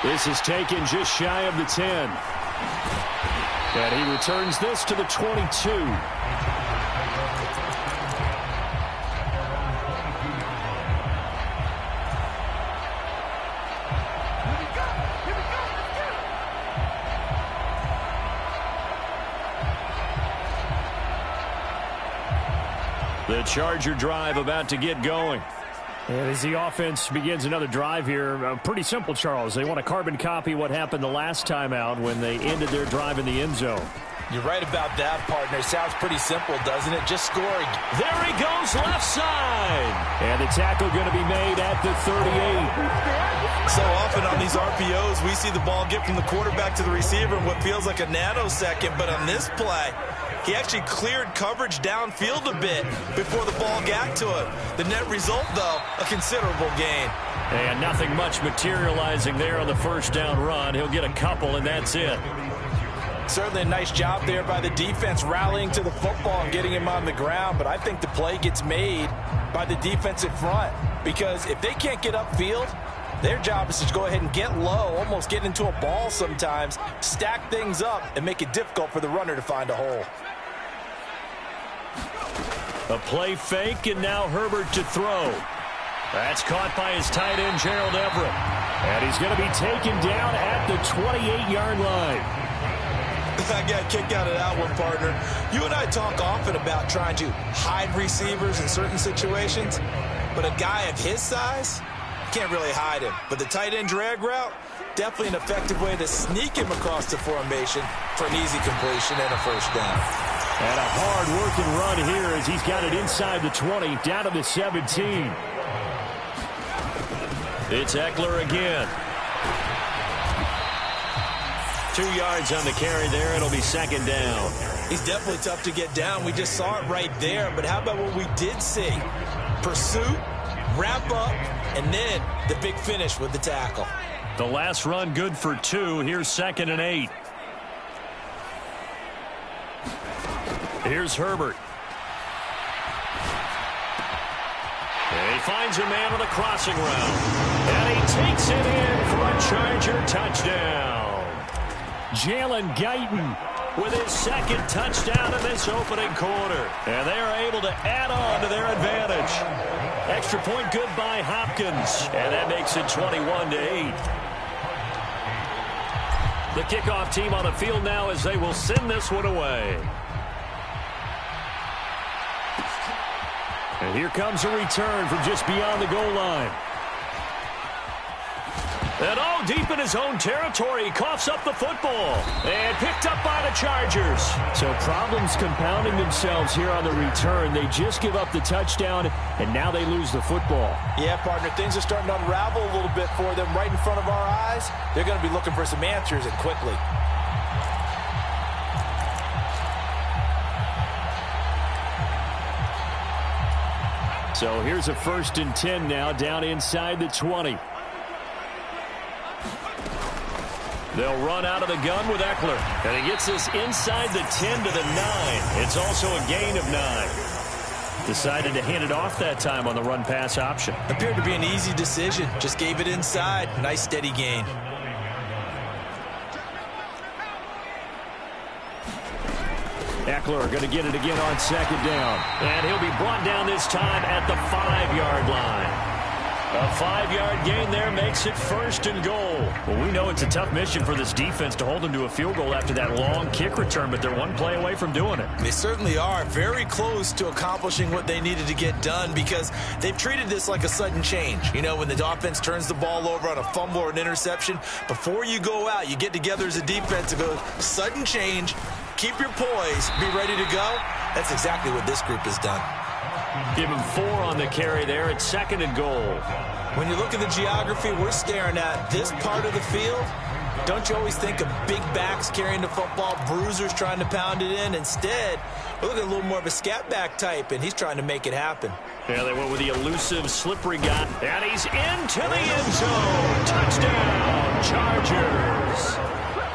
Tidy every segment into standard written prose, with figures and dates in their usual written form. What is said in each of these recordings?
This is taken just shy of the 10. And he returns this to the 22. The Charger drive about to get going. And as the offense begins another drive here, pretty simple, Charles. They want to carbon copy what happened the last time out when they ended their drive in the end zone. You're right about that, partner. Sounds pretty simple, doesn't it? Just scoring. There he goes, left side. And the tackle going to be made at the 38. So often on these RPOs, we see the ball get from the quarterback to the receiver in what feels like a nanosecond. But on this play, he actually cleared coverage downfield a bit before the ball got to him. The net result, though, a considerable gain. And nothing much materializing there on the first down run. He'll get a couple, and that's it. Certainly a nice job there by the defense rallying to the football and getting him on the ground. But I think the play gets made by the defensive front, because if they can't get upfield, their job is to go ahead and get low, almost get into a ball sometimes, stack things up, and make it difficult for the runner to find a hole. A play fake, and now Herbert to throw. That's caught by his tight end, Gerald Everett. And he's going to be taken down at the 28-yard line. I got a kick out of that one, partner. You and I talk often about trying to hide receivers in certain situations, but a guy of his size can't really hide him. But the tight end drag route, definitely an effective way to sneak him across the formation for an easy completion and a first down. And a hard-working run here as he's got it inside the 20, down to the 17. It's Eckler again. 2 yards on the carry there. It'll be second down. He's definitely tough to get down. We just saw it right there. But how about what we did see? Pursuit, wrap up, and then the big finish with the tackle. The last run good for 2. Here's 2nd and 8. Here's Herbert. And he finds a man on the crossing route. And he takes it in for a Charger touchdown. Jalen Guyton with his second touchdown in this opening quarter. And they are able to add on to their advantage. Extra point good by Hopkins. And that makes it 21-8. The kickoff team on the field now as they will send this one away. And here comes a return from just beyond the goal line. And deep in his own territory, he coughs up the football. And picked up by the Chargers. So problems compounding themselves here on the return. They just give up the touchdown, and now they lose the football. Yeah, partner, things are starting to unravel a little bit for them right in front of our eyes. They're going to be looking for some answers, and quickly. So here's a 1st and 10 now, down inside the 20. They'll run out of the gun with Eckler. And he gets this inside the 10 to the 9. It's also a gain of 9. Decided to hand it off that time on the run-pass option. Appeared to be an easy decision. Just gave it inside. Nice, steady gain. Eckler going to get it again on 2nd down. And he'll be brought down this time at the 5-yard line. A 5-yard gain there makes it 1st and goal. Well, we know it's a tough mission for this defense to hold them to a field goal after that long kick return, but they're one play away from doing it. They certainly are very close to accomplishing what they needed to get done, because they've treated this like a sudden change. You know, when the offense turns the ball over on a fumble or an interception, before you go out, you get together as a defense to go, sudden change, keep your poise, be ready to go. That's exactly what this group has done. Give him 4 on the carry there at 2nd and goal. When you look at the geography we're staring at, this part of the field, don't you always think of big backs carrying the football, bruisers trying to pound it in? Instead, we're looking at a little more of a scat back type, and he's trying to make it happen. Yeah, they went with the elusive, slippery guy. And he's into the end zone. Touchdown, Chargers.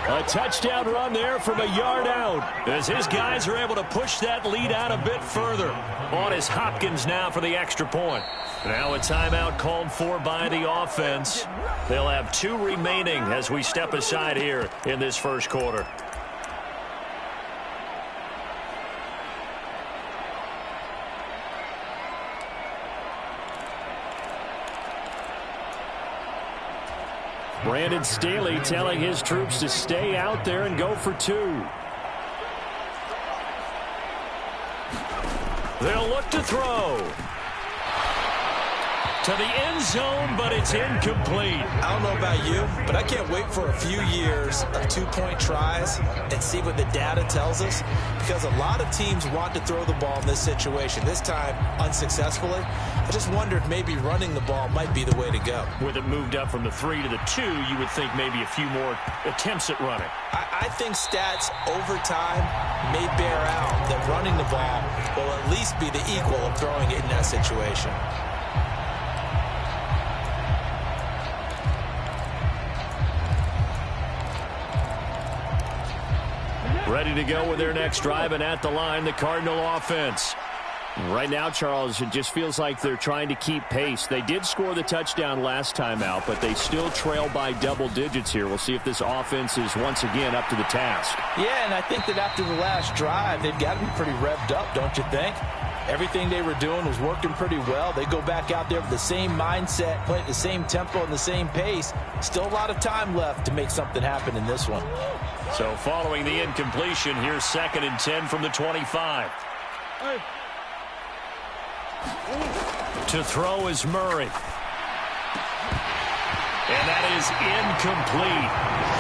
A touchdown run there from a yard out as his guys are able to push that lead out a bit further. On is Hopkins now for the extra point. Now a timeout called for by the offense. They'll have 2 remaining as we step aside here in this first quarter. Brandon Staley telling his troops to stay out there and go for 2. They'll look to throw. To the end zone, but it's incomplete. I don't know about you, but I can't wait for a few years of 2-point tries and see what the data tells us, because a lot of teams want to throw the ball in this situation. This time, unsuccessfully. I just wondered maybe running the ball might be the way to go. With it moved up from the 3 to the 2, you would think maybe a few more attempts at running. I think stats over time may bear out that running the ball will at least be the equal of throwing it in that situation. Ready to go with their next drive, and at the line, the Cardinal offense. Right now, Charles, it just feels like they're trying to keep pace. They did score the touchdown last time out, but they still trail by double digits here. We'll see if this offense is once again up to the task. Yeah, and I think that after the last drive, they've got to be pretty revved up, don't you think? Everything they were doing was working pretty well. They go back out there with the same mindset, play at the same tempo and the same pace. Still a lot of time left to make something happen in this one. So following the incompletion, here's 2nd and 10 from the 25. To throw is Murray. And that is incomplete.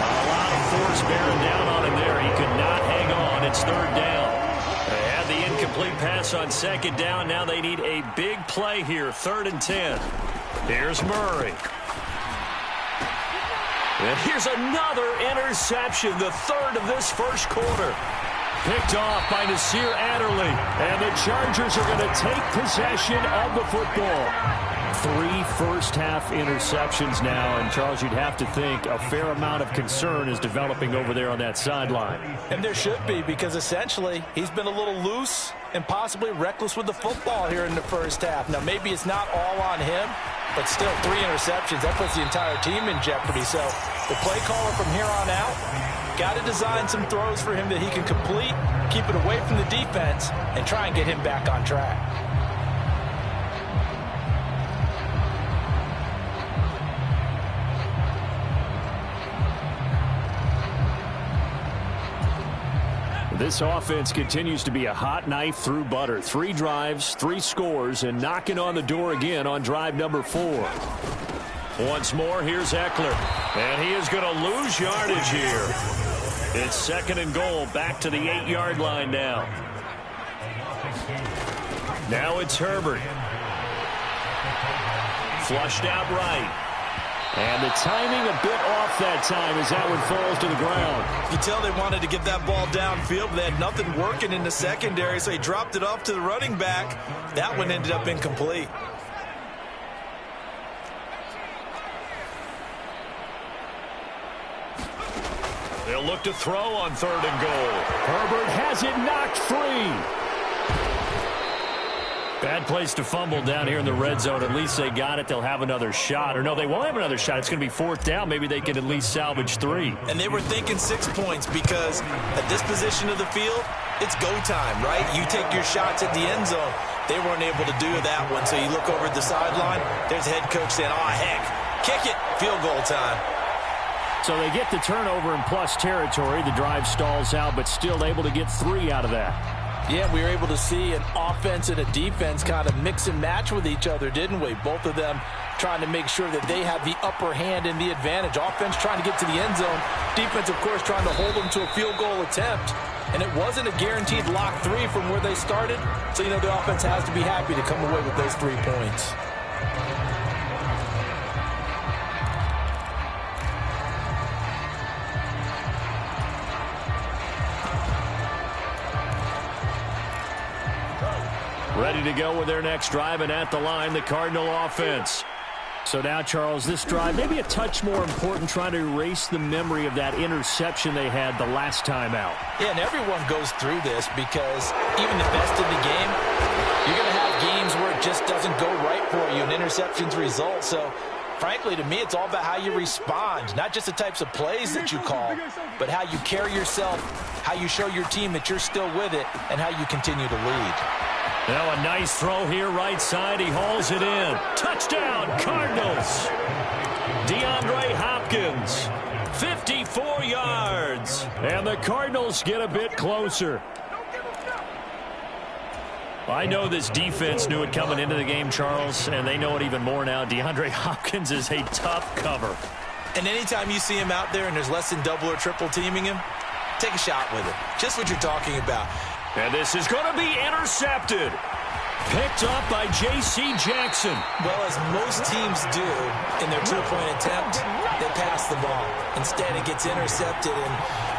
A lot of force bearing down on him there. He could not hang on. It's 3rd down. They had the incomplete pass on 2nd down. Now they need a big play here. 3rd and 10. Here's Murray. And here's another interception, the 3rd of this first quarter. Picked off by Nasir Adderley. And the Chargers are going to take possession of the football. 3 first-half interceptions now. And, Charles, you'd have to think a fair amount of concern is developing over there on that sideline. And there should be, because essentially he's been a little loose and possibly reckless with the football here in the first half. Now, maybe it's not all on him, but still 3 interceptions. That puts the entire team in jeopardy. So the play caller from here on out got to design some throws for him that he can complete, keep it away from the defense, and try and get him back on track. This offense continues to be a hot knife through butter. 3 drives, 3 scores, and knocking on the door again on drive number 4. Once more, here's Eckler. And he is going to lose yardage here. It's 2nd and goal, back to the 8-yard line now. Now it's Herbert. Flushed out right. And the timing a bit off that time as that one falls to the ground. You tell they wanted to get that ball downfield, but they had nothing working in the secondary, so he dropped it off to the running back. That one ended up incomplete. They'll look to throw on 3rd and goal. Herbert has it knocked free. Bad place to fumble down here in the red zone. At least they got it. They'll have another shot. Or no, they won't have another shot. It's going to be 4th down. Maybe they can at least salvage 3. And they were thinking 6 points because at this position of the field, it's go time, right? You take your shots at the end zone. They weren't able to do that one. So you look over at the sideline. There's the head coach saying, oh, heck, kick it. Field goal time. So they get the turnover in plus territory. The drive stalls out, but still able to get 3 out of that. Yeah, we were able to see an offense and a defense kind of mix and match with each other, didn't we? Both of them trying to make sure that they have the upper hand and the advantage. Offense trying to get to the end zone. Defense, of course, trying to hold them to a field goal attempt. And it wasn't a guaranteed lock 3 from where they started. So, you know, the offense has to be happy to come away with those 3 points. Ready to go with their next drive, and at the line, the Cardinal offense. So now, Charles, this drive maybe a touch more important, trying to erase the memory of that interception they had the last time out. Yeah, and everyone goes through this because even the best in the game, you're going to have games where it just doesn't go right for you, and interceptions result. So, frankly, to me, it's all about how you respond, not just the types of plays that you call, but how you carry yourself, how you show your team that you're still with it, and how you continue to lead. Now a nice throw here right side. He hauls it in. Touchdown, Cardinals. DeAndre Hopkins, 54 yards. And the Cardinals get a bit closer. I know this defense knew it coming into the game, Charles, and they know it even more now. DeAndre Hopkins is a tough cover. And anytime you see him out there and there's less than double or triple teaming him, take a shot with him. Just what you're talking about. And this is going to be intercepted. Picked up by J.C. Jackson. Well, as most teams do in their two-point attempt, they pass the ball. Instead, it gets intercepted. And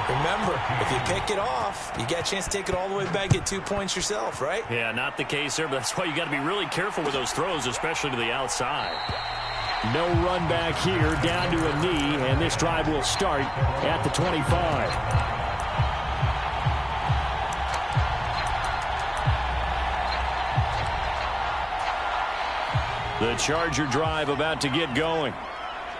remember, if you pick it off, you got a chance to take it all the way back, get 2 points yourself, right? Yeah, not the case there, but that's why you got to be really careful with those throws, especially to the outside. No run back here, down to a knee, and this drive will start at the 25. The Charger drive about to get going.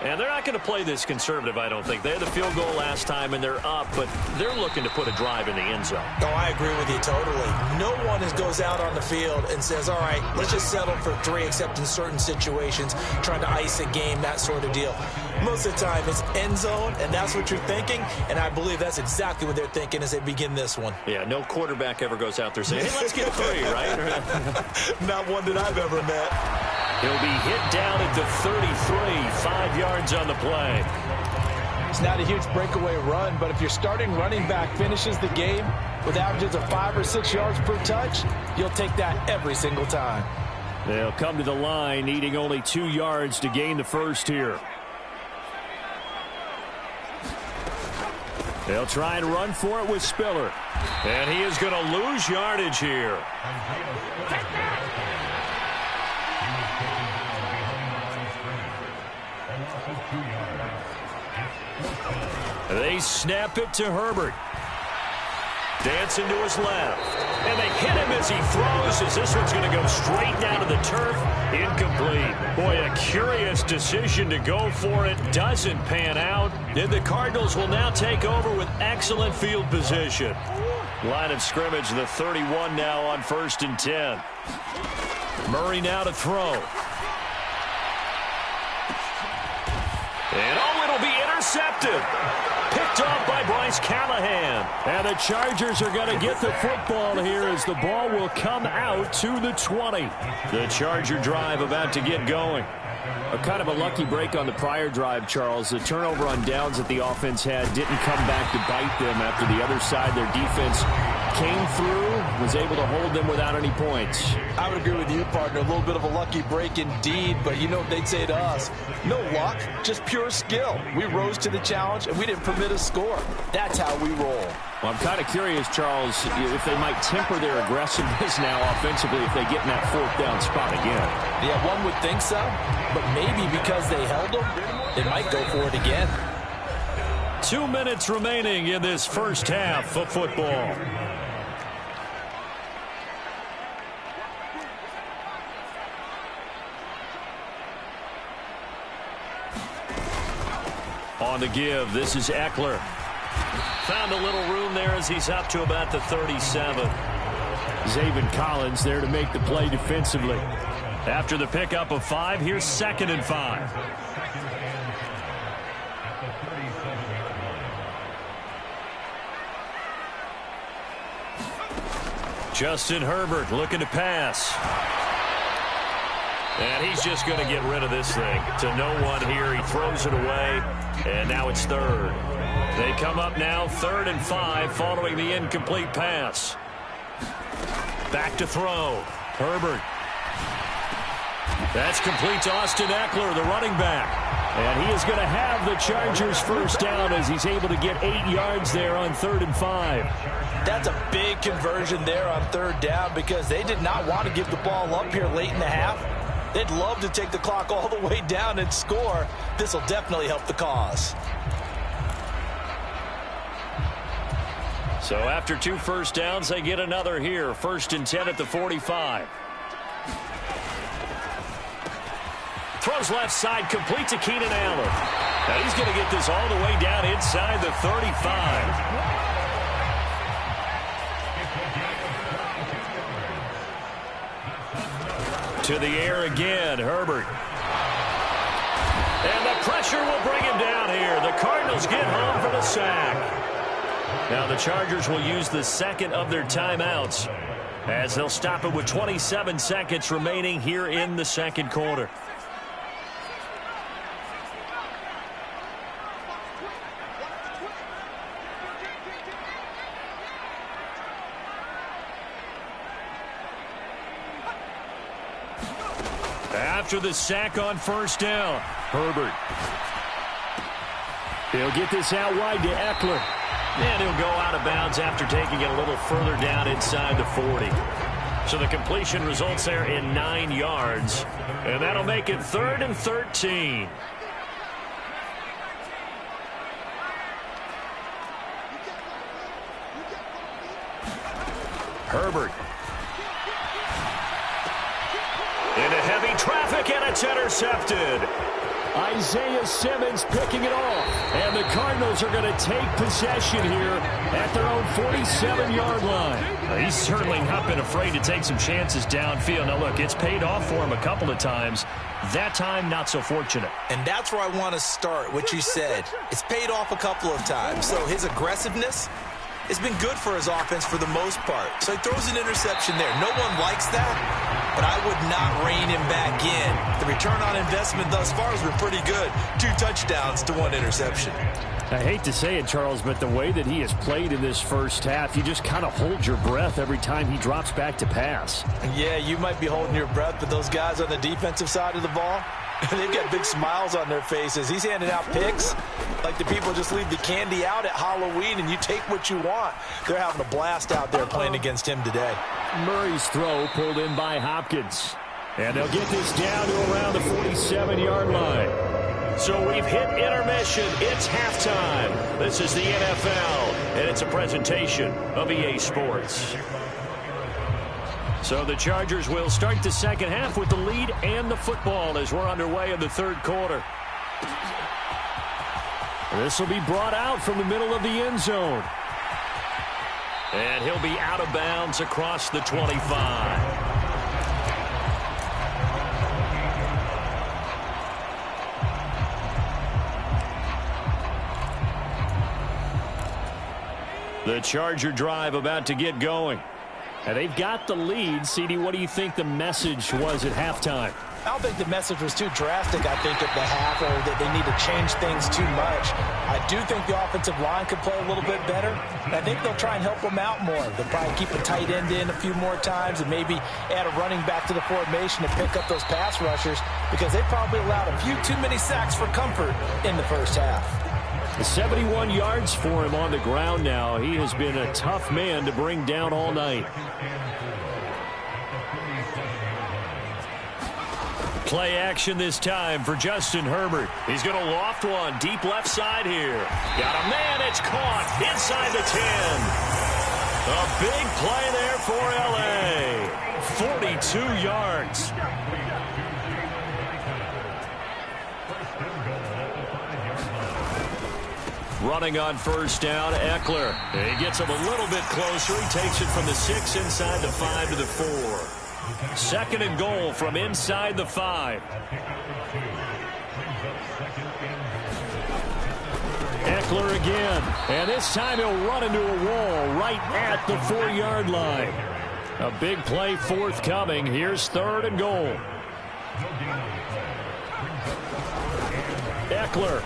And they're not going to play this conservative, I don't think. They had the field goal last time, and they're up, but they're looking to put a drive in the end zone. Oh, I agree with you totally. No one goes out on the field and says, all right, let's just settle for 3, except in certain situations, trying to ice a game, that sort of deal. Most of the time, it's end zone, and that's what you're thinking, and I believe that's exactly what they're thinking as they begin this one. Yeah, no quarterback ever goes out there saying, hey, let's get 3, right? Not one that I've ever met. He'll be hit down at the 33, 5 yards on the play. It's not a huge breakaway run, but if your starting running back finishes the game with averages of 5 or 6 yards per touch, you'll take that every single time. They'll come to the line, needing only 2 yards to gain the first here. They'll try and run for it with Spiller. And he is going to lose yardage here. They snap it to Herbert. Dancing to his left. And they hit him as he throws, as this one's going to go straight down to the turf. Incomplete. Boy, a curious decision to go for it. Doesn't pan out. And the Cardinals will now take over with excellent field position. Line of scrimmage, the 31 now on 1st and 10. Murray now to throw. And oh, it'll be intercepted. Picked off by Bryce Callahan. And the Chargers are going to get the football here as the ball will come out to the 20. The Charger drive about to get going. A kind of a lucky break on the prior drive, Charles. The turnover on downs that the offense had didn't come back to bite them after the other side. Their defense came through, was able to hold them without any points. I would agree with you, partner. A little bit of a lucky break indeed, but you know what they'd say to us? No luck, just pure skill. We rose to the challenge, and we didn't permit a score. That's how we roll. Well, I'm kind of curious, Charles, if they might temper their aggressiveness now offensively if they get in that 4th down spot again. Yeah, one would think so, but maybe because they held them, they might go for it again. 2 minutes remaining in this first half of football. On the give, this is Eckler. Found a little room there as he's up to about the 37. Zaven Collins there to make the play defensively. After the pickup of 5, here's 2nd and 5. Justin Herbert looking to pass. And he's just going to get rid of this thing to no one here. He throws it away, and now it's 3rd. They come up now 3rd and 5 following the incomplete pass. Back to throw. Herbert. That's complete to Austin Eckler, the running back. And he is going to have the Chargers first down as he's able to get 8 yards there on 3rd and 5. That's a big conversion there on 3rd down because they did not want to give the ball up here late in the half. They'd love to take the clock all the way down and score. This will definitely help the cause. So after 2 first downs, they get another here. 1st and 10 at the 45. Throws left side, complete to Keenan Allen. Now he's going to get this all the way down inside the 35. To the air again, Herbert. And the pressure will bring him down here. The Cardinals get home for the sack. Now the Chargers will use the second of their timeouts as they'll stop it with 27 seconds remaining here in the second quarter. After the sack on 1st down, Herbert. He'll get this out wide to Eckler. And he'll go out of bounds after taking it a little further down inside the 40. So the completion results there in 9 yards. And that'll make it 3rd and 13. Herbert. Into heavy traffic, and it's intercepted. Isaiah Simmons picking it off. And the Cardinals are going to take possession here at their own 47-yard line. He's certainly not been afraid to take some chances downfield. Now, look, it's paid off for him a couple of times. That time, not so fortunate. And that's where I want to start, what you said. It's paid off a couple of times. So his aggressiveness has been good for his offense for the most part. So he throws an interception there. No one likes that, but I would not rein him back in. The return on investment thus far has been pretty good. 2 touchdowns to 1 interception. I hate to say it, Charles, but the way that he has played in this first half, you just kind of hold your breath every time he drops back to pass. Yeah, you might be holding your breath, but those guys on the defensive side of the ball, they've got big smiles on their faces. He's handing out picks like the people just leave the candy out at Halloween and you take what you want. They're having a blast out there playing against him today. Murray's throw pulled in by Hopkins. And they'll get this down to around the 47-yard line. So we've hit intermission. It's halftime. This is the NFL, and it's a presentation of EA Sports. So the Chargers will start the second half with the lead and the football as we're underway in the third quarter. This will be brought out from the middle of the end zone. And he'll be out of bounds across the 25. The Charger drive about to get going. And they've got the lead. CD, what do you think the message was at halftime? I don't think the message was too drastic, I think, at the half, or that they need to change things too much. I do think the offensive line could play a little bit better. And I think they'll try and help them out more. They'll probably keep a tight end in a few more times and maybe add a running back to the formation to pick up those pass rushers, because they probably allowed a few too many sacks for comfort in the first half. 71 yards for him on the ground now. He has been a tough man to bring down all night. Play action this time for Justin Herbert. He's going to loft one deep left side here. Got a man, it's caught inside the 10. A big play there for L.A. 42 yards. Running on first down, Eckler. He gets him a little bit closer. He takes it from the 6 inside the 5 to the 4. Second and goal from inside the 5. Eckler again. And this time he'll run into a wall right at the 4-yard line. A big play forthcoming. Here's third and goal. Eckler.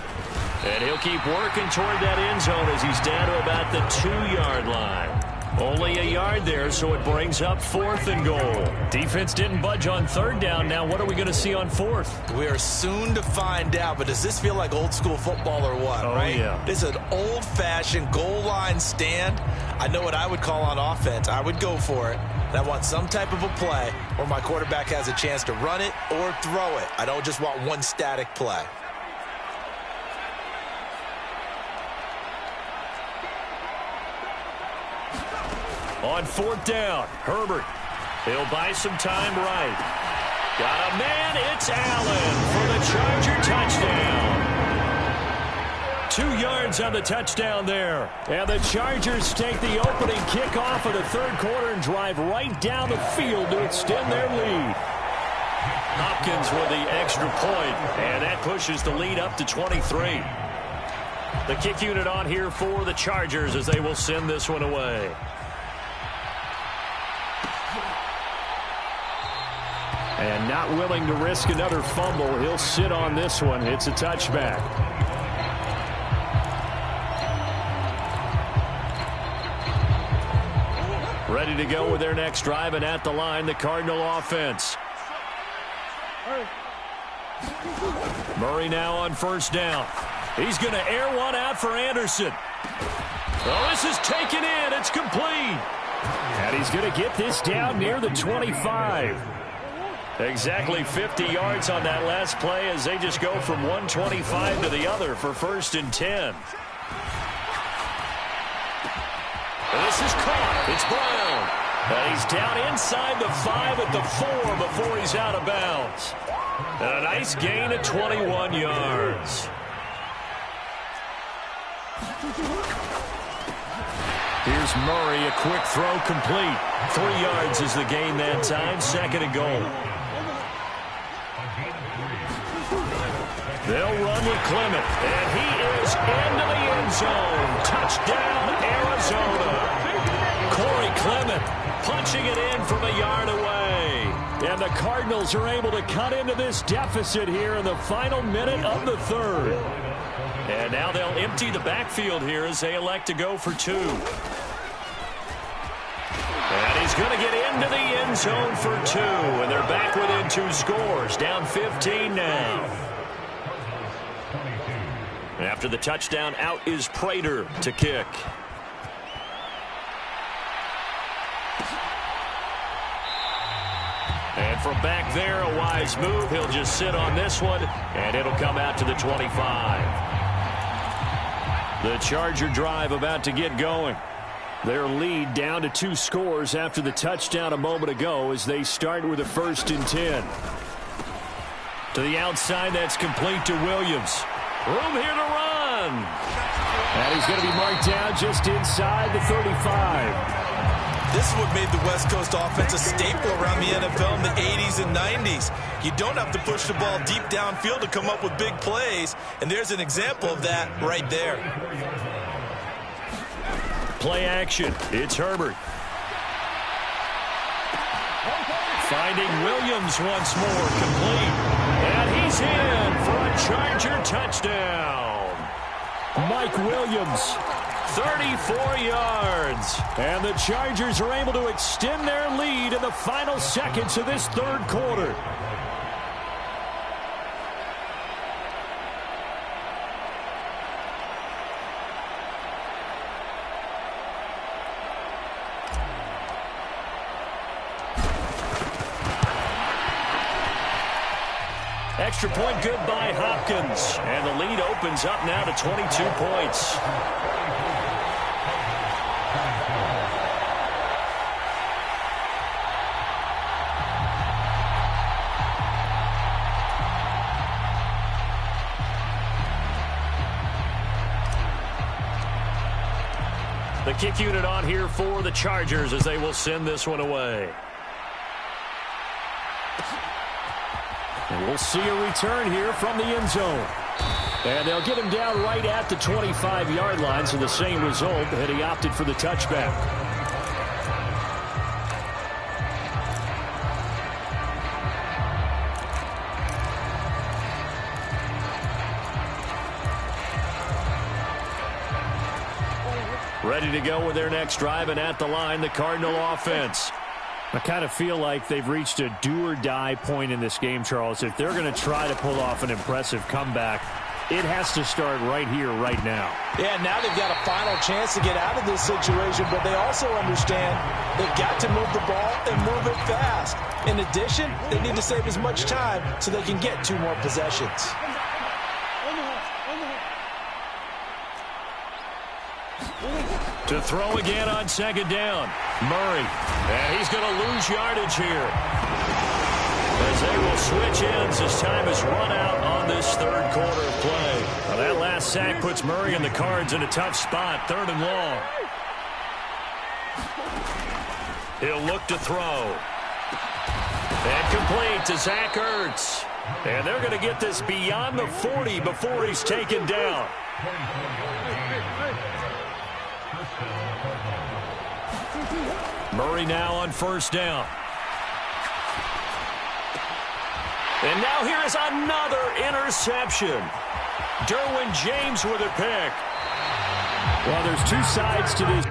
And he'll keep working toward that end zone as he's down to about the 2-yard line. Only a yard there, so it brings up 4th and goal. Defense didn't budge on 3rd down. Now what are we going to see on 4th? We are soon to find out, but does this feel like old school football or what, right? Yeah. This is an old-fashioned goal line stand. I know what I would call on offense. I would go for it. And I want some type of a play where my quarterback has a chance to run it or throw it. I don't just want one static play. On 4th down, Herbert. He'll buy some time right. Got a man, it's Allen for the Charger touchdown. 2 yards on the touchdown there. And the Chargers take the opening kickoff of the 3rd quarter and drive right down the field to extend their lead. Hopkins with the extra point, and that pushes the lead up to 23. The kick unit on here for the Chargers as they will send this one away. And not willing to risk another fumble. He'll sit on this one. It's a touchback. Ready to go with their next drive, and at the line, the Cardinal offense. Murray now on 1st down. He's going to air one out for Anderson. Oh, this is taken in. It's complete. And he's going to get this down near the 25. Exactly 50 yards on that last play as they just go from 125 to the other for 1st and 10. And this is caught. It's Brown. And he's down inside the 5 at the 4 before he's out of bounds. And a nice gain of 21 yards. Here's Murray, a quick throw complete. 3 yards is the gain that time, 2nd and goal. They'll run with Clement, and he is into the end zone. Touchdown, Arizona. Corey Clement punching it in from a yard away. And the Cardinals are able to cut into this deficit here in the final minute of the 3rd. And now they'll empty the backfield here as they elect to go for 2. And he's going to get into the end zone for 2. And they're back within 2 scores, down 15 now. After the touchdown, out is Prater to kick. And from back there, a wise move. He'll just sit on this one, and it'll come out to the 25. The Charger drive about to get going. Their lead down to 2 scores after the touchdown a moment ago as they start with a 1st and 10. To the outside, that's complete to Williams. Room here to run. And he's going to be marked down just inside the 35. This is what made the West Coast offense a staple around the NFL in the 80s and 90s. You don't have to push the ball deep downfield to come up with big plays, and there's an example of that right there. Play action. It's Herbert. Finding Williams once more, complete. And he's in for a Charger touchdown. Mike Williams. 34 yards. And the Chargers are able to extend their lead in the final seconds of this 3rd quarter. Extra point good by Hopkins. And the lead opens up now to 22 points. The kick unit on here for the Chargers as they will send this one away. And we'll see a return here from the end zone. And they'll get him down right at the 25-yard line, so the same result, and he opted for the touchback. Ready to go with their next drive, and at the line, the Cardinal offense. I kind of feel like they've reached a do-or-die point in this game, Charles. If they're going to try to pull off an impressive comeback, it has to start right here, right now. Yeah, now they've got a final chance to get out of this situation, but they also understand they've got to move the ball and move it fast. In addition, they need to save as much time so they can get 2 more possessions. To throw again on second down. Murray. And he's going to lose yardage here, as they will switch ends as time is run out on this third quarter of play. Now that last sack puts Murray and the Cards in a tough spot, 3rd and long. He'll look to throw. And complete to Zach Ertz. And they're going to get this beyond the 40 before he's taken down. Murray now on 1st down. And now here is another interception. Derwin James with a pick. Well, there's 2 sides to this.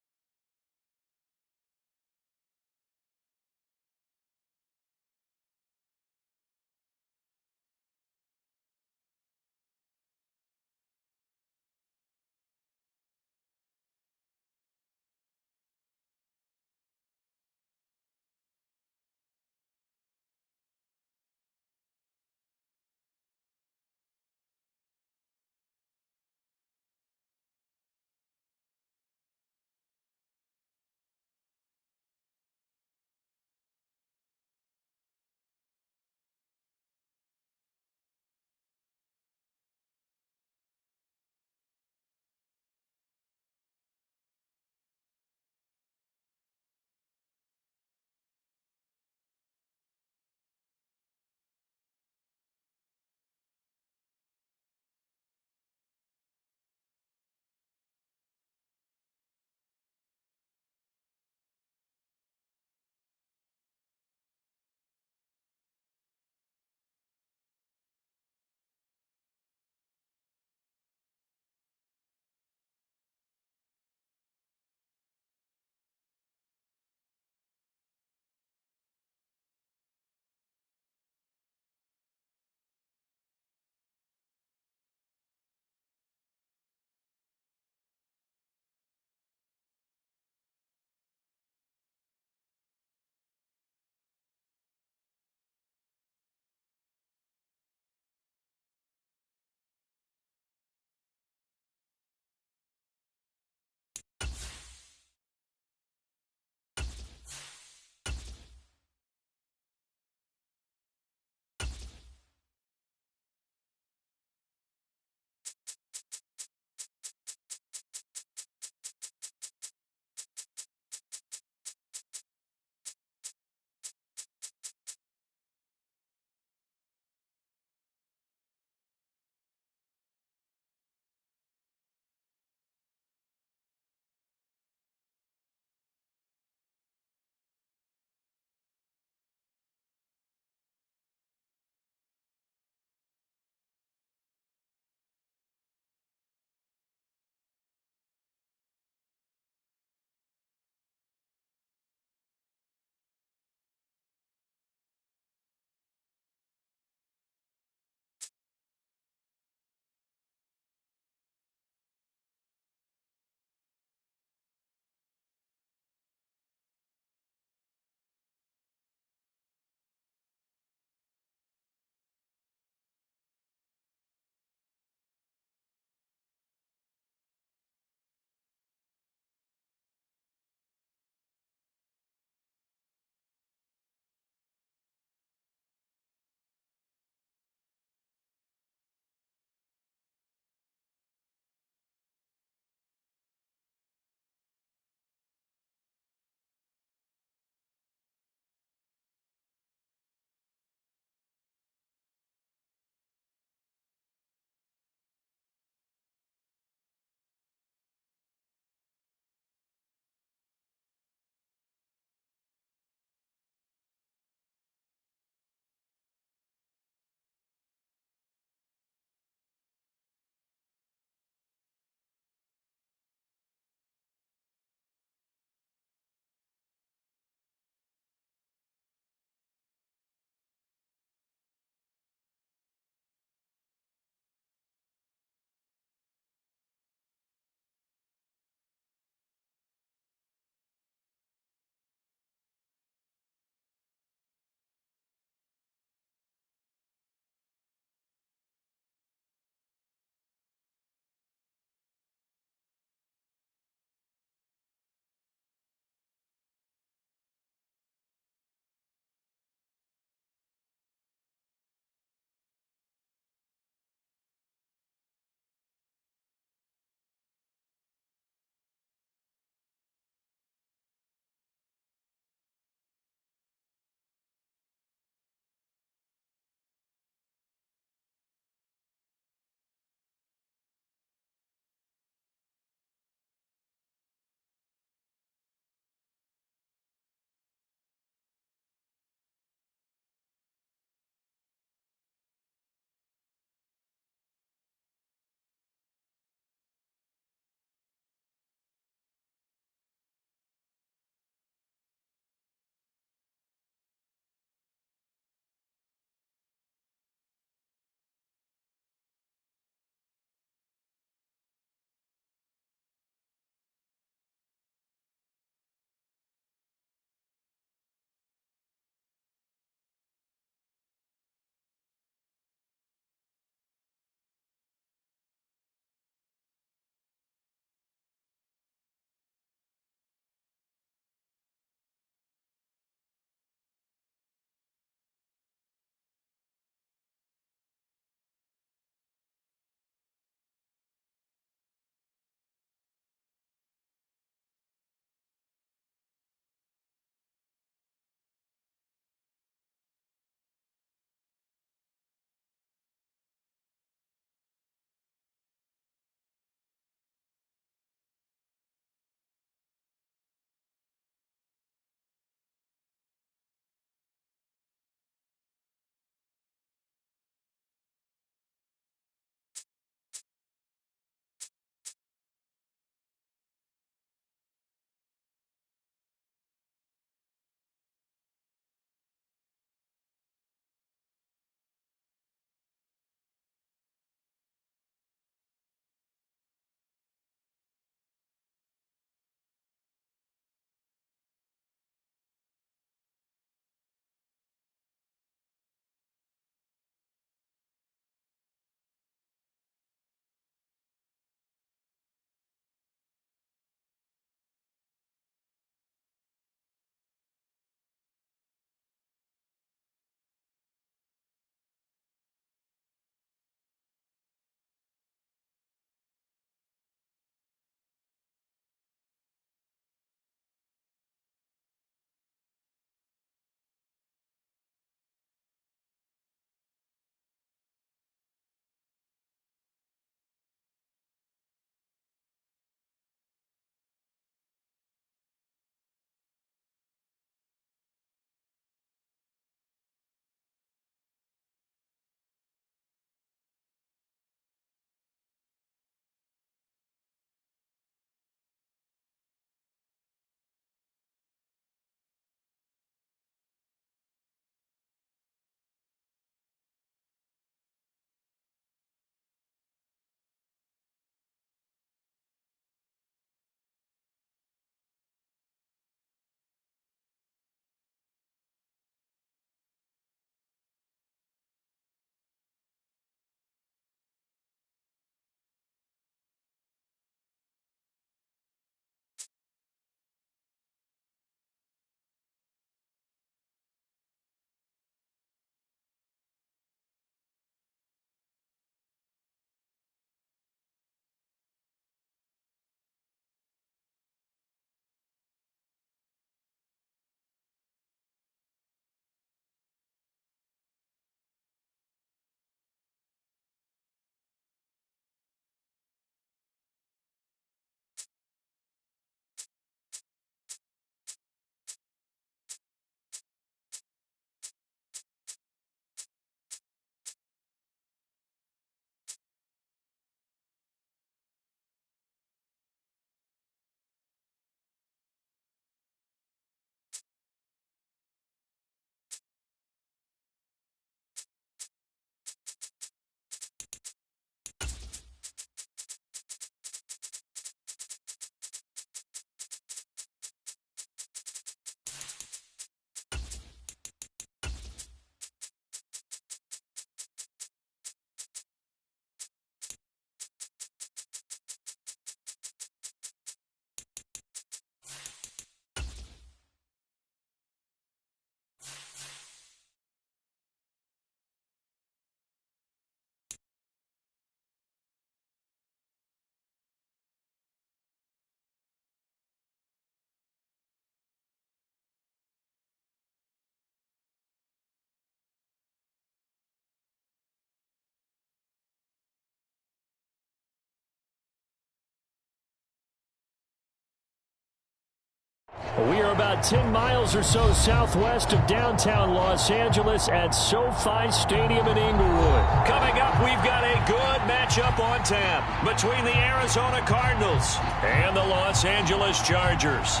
We are about 10 miles or so southwest of downtown Los Angeles at SoFi Stadium in Inglewood. Coming up, we've got a good matchup on tap between the Arizona Cardinals and the Los Angeles Chargers.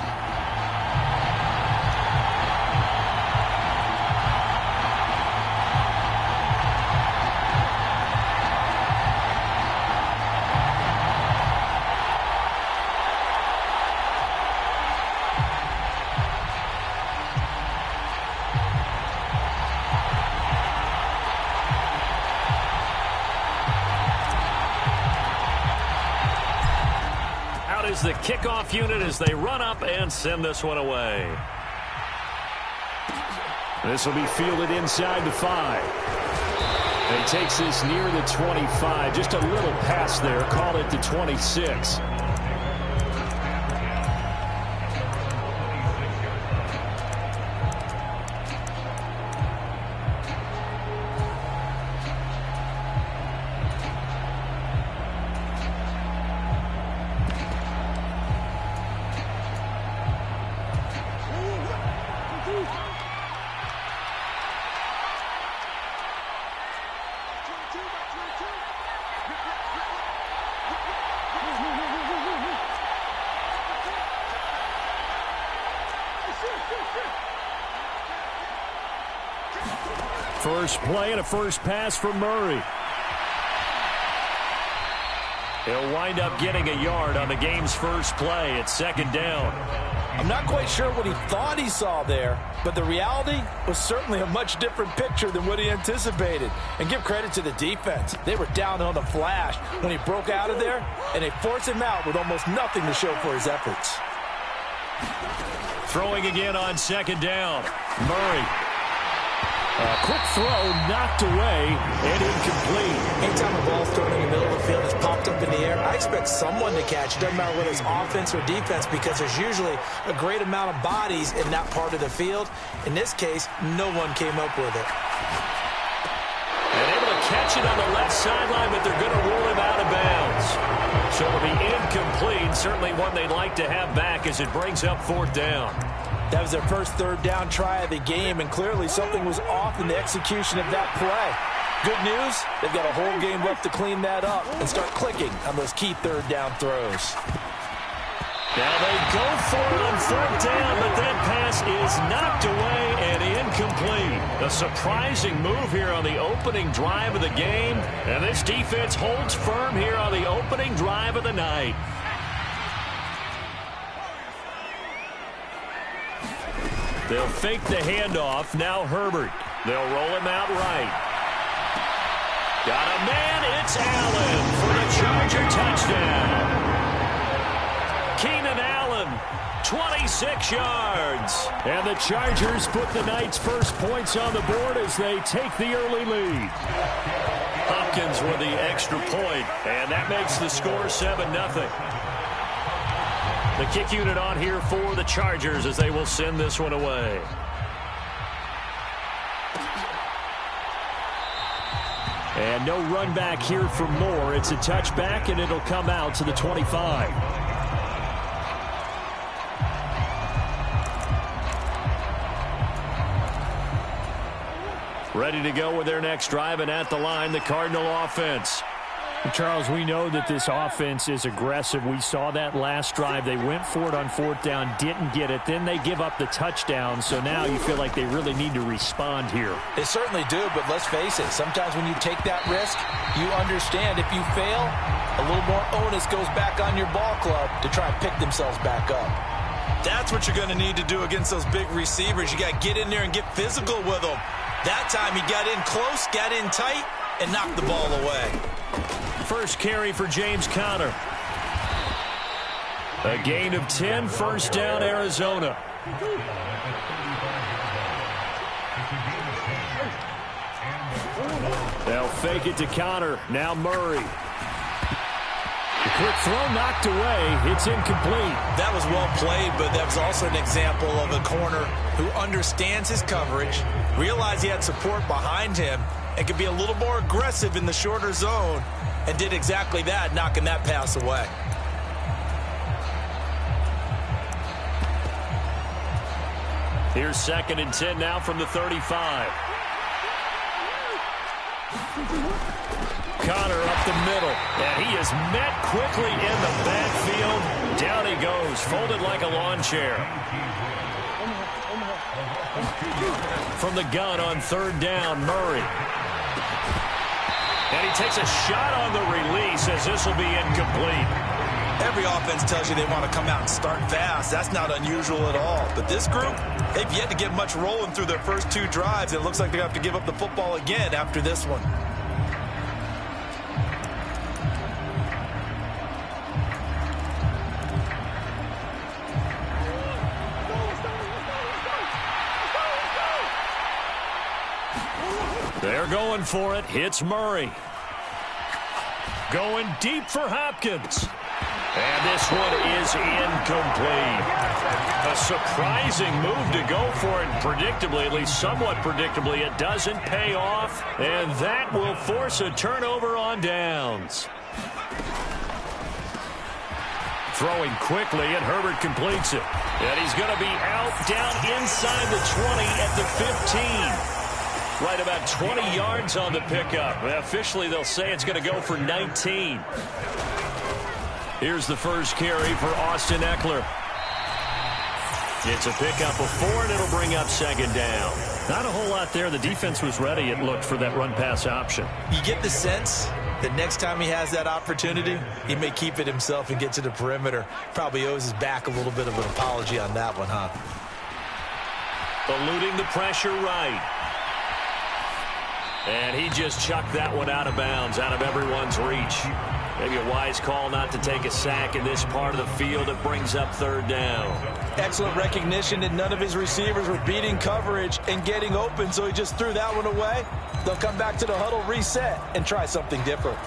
Is the kickoff unit as they run up and send this one away. This will be fielded inside the 5. And he takes this near the 25. Just a little pass there. Call it the 26. First play and a first pass for Murray. He'll wind up getting a yard on the game's first play at second down. I'm not quite sure what he thought he saw there, but the reality was certainly a much different picture than what he anticipated. And give credit to the defense. They were down on the flash when he broke out of there, and they forced him out with almost nothing to show for his efforts. Throwing again on second down. Murray. A quick throw knocked away and incomplete. Anytime a ball's thrown in the middle of the field, it's popped up in the air, I expect someone to catch it. Doesn't matter whether it's offense or defense, because there's usually a great amount of bodies in that part of the field. In this case, no one came up with it. And able to catch it on the left sideline, but they're going to rule him out of bounds. So it'll be incomplete. Certainly one they'd like to have back as it brings up fourth down. That was their first third down try of the game, and clearly something was off in the execution of that play. Good news, they've got a whole game left to clean that up and start clicking on those key third down throws. Now they go for it on fourth down, but that pass is knocked away and incomplete. A surprising move here on the opening drive of the game, and this defense holds firm here on the opening drive of the night. They'll fake the handoff. Now Herbert. They'll roll him out right. Got a man. It's Allen for the Charger touchdown. Keenan Allen, 26 yards. And the Chargers put the night's first points on the board as they take the early lead. Hopkins with the extra point, and that makes the score 7-0. The kick unit on here for the Chargers as they will send this one away. And no run back here for Moore. It's a touchback, and it'll come out to the 25. Ready to go with their next drive, and at the line, the Cardinal offense. Charles, we know that this offense is aggressive. We saw that last drive. They went for it on fourth down, didn't get it. Then they give up the touchdown. So now you feel like they really need to respond here. They certainly do, but let's face it. Sometimes when you take that risk, you understand if you fail, a little more onus goes back on your ball club to try and pick themselves back up. That's what you're going to need to do against those big receivers. You got to get in there and get physical with them. That time he got in close, got in tight, and knocked the ball away. First carry for James Conner. A gain of 10, first down, Arizona. They'll fake it to Conner. Now Murray. The quick throw knocked away. It's incomplete. That was well played, but that was also an example of a corner who understands his coverage, realized he had support behind him, and could be a little more aggressive in the shorter zone, and did exactly that, knocking that pass away. Here's 2nd and 10 now from the 35. Connor up the middle, and he is met quickly in the backfield. Down he goes, folded like a lawn chair. From the gun on 3rd down, Murray. And he takes a shot on the release as this will be incomplete. Every offense tells you they want to come out and start fast. That's not unusual at all. But this group, they've yet to get much rolling through their first 2 drives. It looks like they have to give up the football again after this one. They're going for it. Hits Murray. Going deep for Hopkins. And this one is incomplete. A surprising move to go for it. Predictably, at least somewhat predictably, it doesn't pay off. And that will force a turnover on downs. Throwing quickly, and Herbert completes it. And he's going to be out down inside the 20 at the 15. Right about 20 yards on the pickup. Officially, they'll say it's going to go for 19. Here's the first carry for Austin Eckler. It's a pickup of 4, and it'll bring up 2nd down. Not a whole lot there. The defense was ready, it looked, for that run-pass option. You get the sense that next time he has that opportunity, he may keep it himself and get to the perimeter. Probably owes his back a little bit of an apology on that one, huh? Eluding the pressure right. And he just chucked that one out of bounds, out of everyone's reach. Maybe a wise call not to take a sack in this part of the field. It brings up 3rd down. Excellent recognition that none of his receivers were beating coverage and getting open, so he just threw that one away. They'll come back to the huddle, reset, and try something different.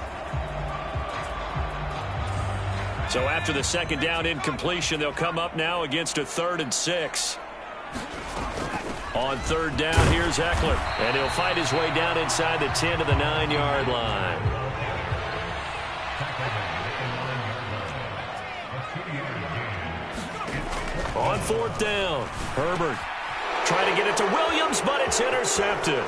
So after the 2nd down incompletion, they'll come up now against a 3rd and 6. On 3rd down, here's Eckler. And he'll fight his way down inside the 10 to the 9-yard line. On 4th down, Herbert trying to get it to Williams, but it's intercepted.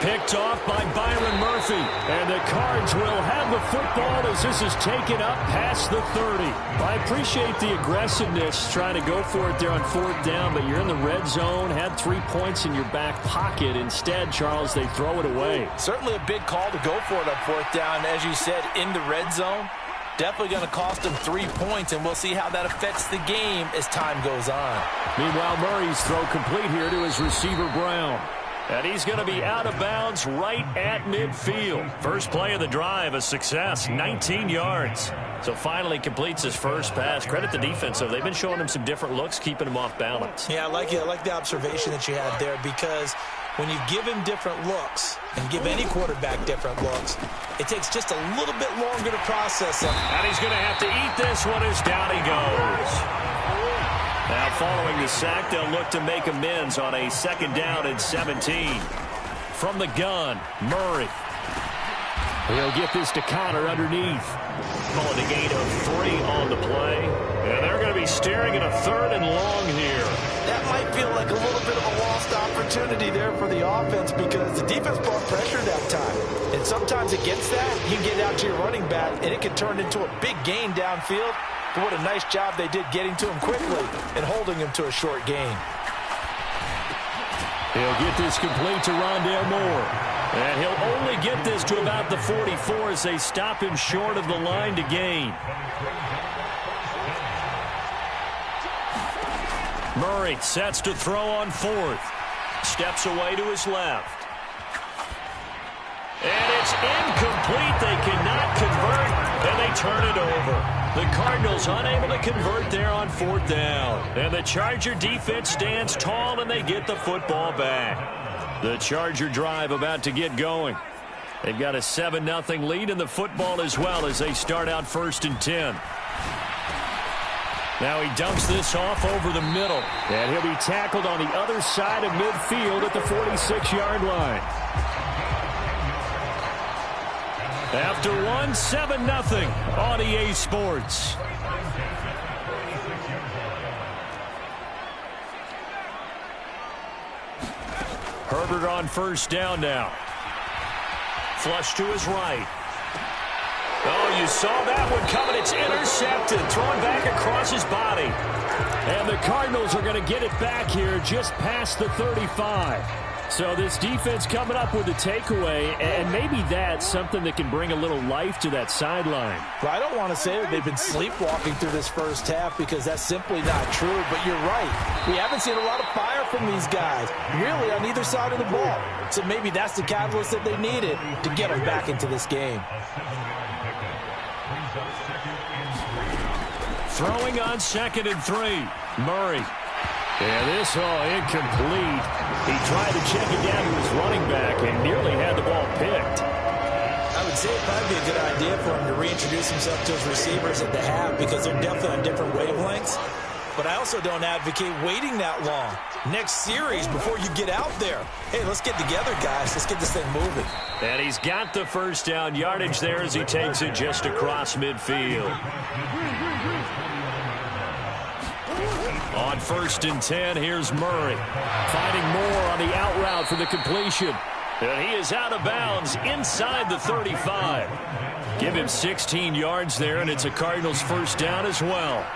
Picked off by Byron Murphy. And the Cards will have the football as this is taken up past the 30. I appreciate the aggressiveness trying to go for it there on 4th down, but you're in the red zone, had 3 points in your back pocket. Instead, Charles, they throw it away. Certainly a big call to go for it on 4th down. As you said, in the red zone, definitely going to cost them 3 points, and we'll see how that affects the game as time goes on. Meanwhile, Murray's throw complete here to his receiver, Brown. And he's going to be out of bounds right at midfield. First play of the drive, a success, 19 yards. So finally completes his first pass. Credit the defense, though. They've been showing him some different looks, keeping him off balance. Yeah, I like the observation that you had there, because when you give him different looks and give any quarterback different looks, it takes just a little bit longer to process them. And he's going to have to eat this one as down he goes. Now, following the sack, they'll look to make amends on a 2nd down and 17. From the gun, Murray. He'll get this to Connor underneath. Call it a gain of 3 on the play. And they're going to be staring at a 3rd and long here. That might feel like a little bit of a lost opportunity there for the offense, because the defense brought pressure that time. And sometimes against that, you get out to your running back, and it can turn into a big gain downfield. But what a nice job they did getting to him quickly and holding him to a short gain. He'll get this complete to Rondale Moore. And he'll only get this to about the 44 as they stop him short of the line to gain. Murray sets to throw on 4th. Steps away to his left. And it's incomplete. They cannot convert, and they turn it over. The Cardinals unable to convert there on 4th down. And the Charger defense stands tall, and they get the football back. The Charger drive about to get going. They've got a 7-0 lead in the football as well as they start out 1st and 10. Now he dumps this off over the middle. And he'll be tackled on the other side of midfield at the 46-yard line. After 7-0 on EA Sports. Herbert on first down now. Flush to his right. Oh, you saw that one coming. It's intercepted. Thrown back across his body. And the Cardinals are going to get it back here just past the 35. So this defense coming up with a takeaway, and maybe that's something that can bring a little life to that sideline. Well, I don't want to say that they've been sleepwalking through this first half because that's simply not true, but you're right. We haven't seen a lot of fire from these guys, really, on either side of the ball. So maybe that's the catalyst that they needed to get them back into this game. Throwing on 2nd and 3. Murray. Yeah, this all incomplete. He tried to check it down to his running back and nearly had the ball picked. I would say it'd probably be a good idea for him to reintroduce himself to his receivers at the half because they're definitely on different wavelengths. But I also don't advocate waiting that long. Next series before you get out there. Hey, let's get together, guys. Let's get this thing moving. And he's got the first down yardage there as he takes it just across midfield. On 1st and 10, here's Murray. Finding Moore on the out route for the completion. And he is out of bounds inside the 35. Give him 16 yards there, and it's a Cardinals first down as well.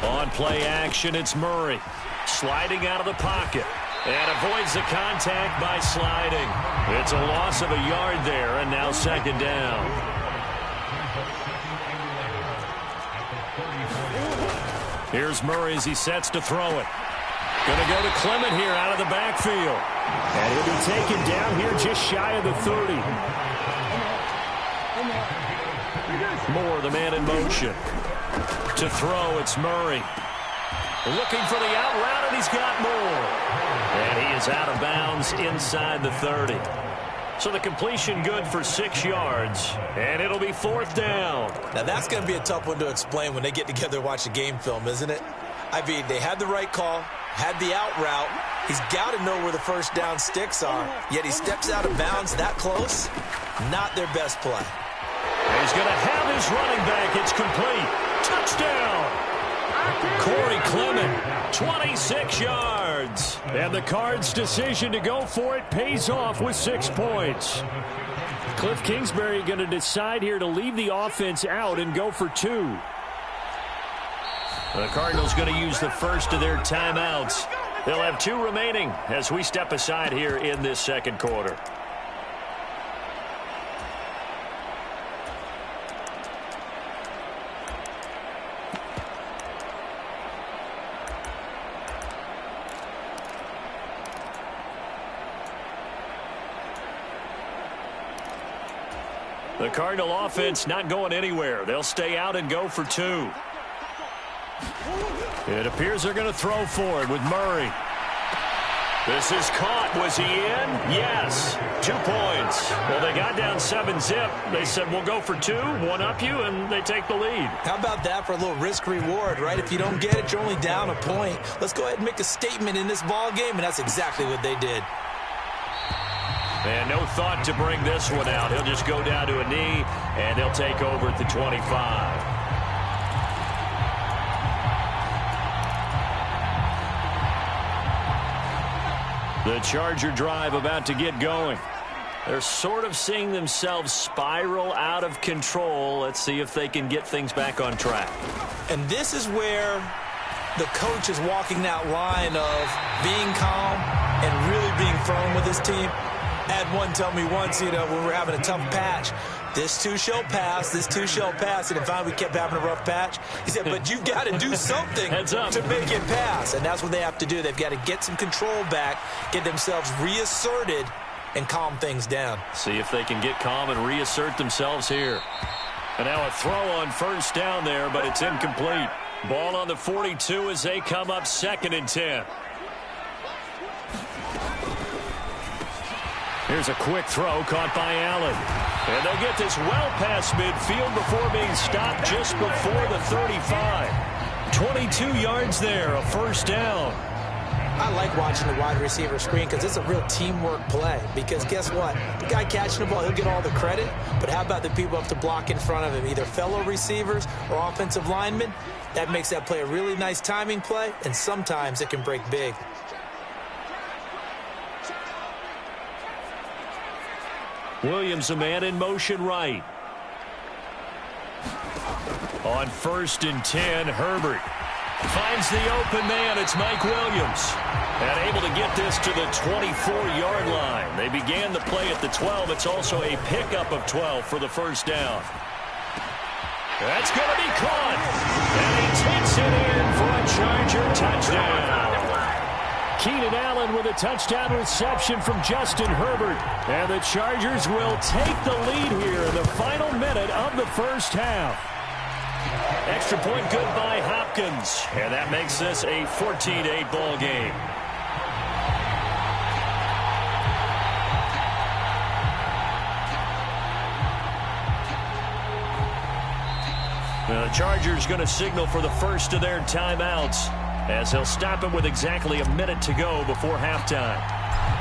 On play action, it's Murray. Sliding out of the pocket. And avoids the contact by sliding. It's a loss of a yard there, and now 2nd down. Here's Murray as he sets to throw it. Going to go to Clement here out of the backfield. And he'll be taken down here just shy of the 30. Moore, the man in motion. To throw, it's Murray. Looking for the out route, and he's got Moore. And he is out of bounds inside the 30. So the completion good for 6 yards, and it'll be 4th down. Now that's going to be a tough one to explain when they get together and watch a game film, isn't it? I mean, they had the right call, had the out route. He's got to know where the first down sticks are, yet he steps out of bounds that close. Not their best play. He's going to have his running back. It's complete. Touchdown. Corey Clement, 26 yards. And the Cards' decision to go for it pays off with 6 points. Cliff Kingsbury going to decide here to leave the offense out and go for 2. The Cardinals going to use the first of their timeouts. They'll have 2 remaining as we step aside here in this 2nd quarter. The Cardinal offense not going anywhere. They'll stay out and go for 2. It appears they're going to throw for it with Murray. This is caught. Was he in? Yes. 2 points. Well, they got down 7-zip. They said, we'll go for 2, one up you, and they take the lead. How about that for a little risk-reward, right? If you don't get it, you're only down a point. Let's go ahead and make a statement in this ball game, and that's exactly what they did. And no thought to bring this one out. He'll just go down to a knee, and they'll take over at the 25. The Charger drive about to get going. They're sort of seeing themselves spiral out of control. Let's see if they can get things back on track. And this is where the coach is walking that line of being calm and really being firm with his team. I had one tell me once, when we were having a tough patch, this too shall pass, this too shall pass, and finally we kept having a rough patch. He said, but you've got to do something to make it pass, and that's what they have to do. They've got to get some control back, get themselves reasserted, and calm things down. See if they can get calm and reassert themselves here. And now a throw on first down there, but it's incomplete. Ball on the 42 as they come up 2nd and 10. Here's a quick throw caught by Allen. And they'll get this well past midfield before being stopped just before the 35. 22 yards there, a first down. I like watching the wide receiver screen because it's a real teamwork play. Because guess what? The guy catching the ball, he'll get all the credit. But how about the people up to block in front of him, either fellow receivers or offensive linemen? That makes that play a really nice timing play, and sometimes it can break big. Williams, a man in motion right. On 1st and 10, Herbert finds the open man. It's Mike Williams. And able to get this to the 24-yard line. They began the play at the 12. It's also a pickup of 12 for the first down. That's going to be caught. And he takes it in for a Charger touchdown. Keenan Allen with a touchdown reception from Justin Herbert. And the Chargers will take the lead here in the final minute of the first half. Extra point good by Hopkins. And that makes this a 14-8 ball game. The Chargers going to signal for the first of their timeouts as they'll stop him with exactly a minute to go before halftime.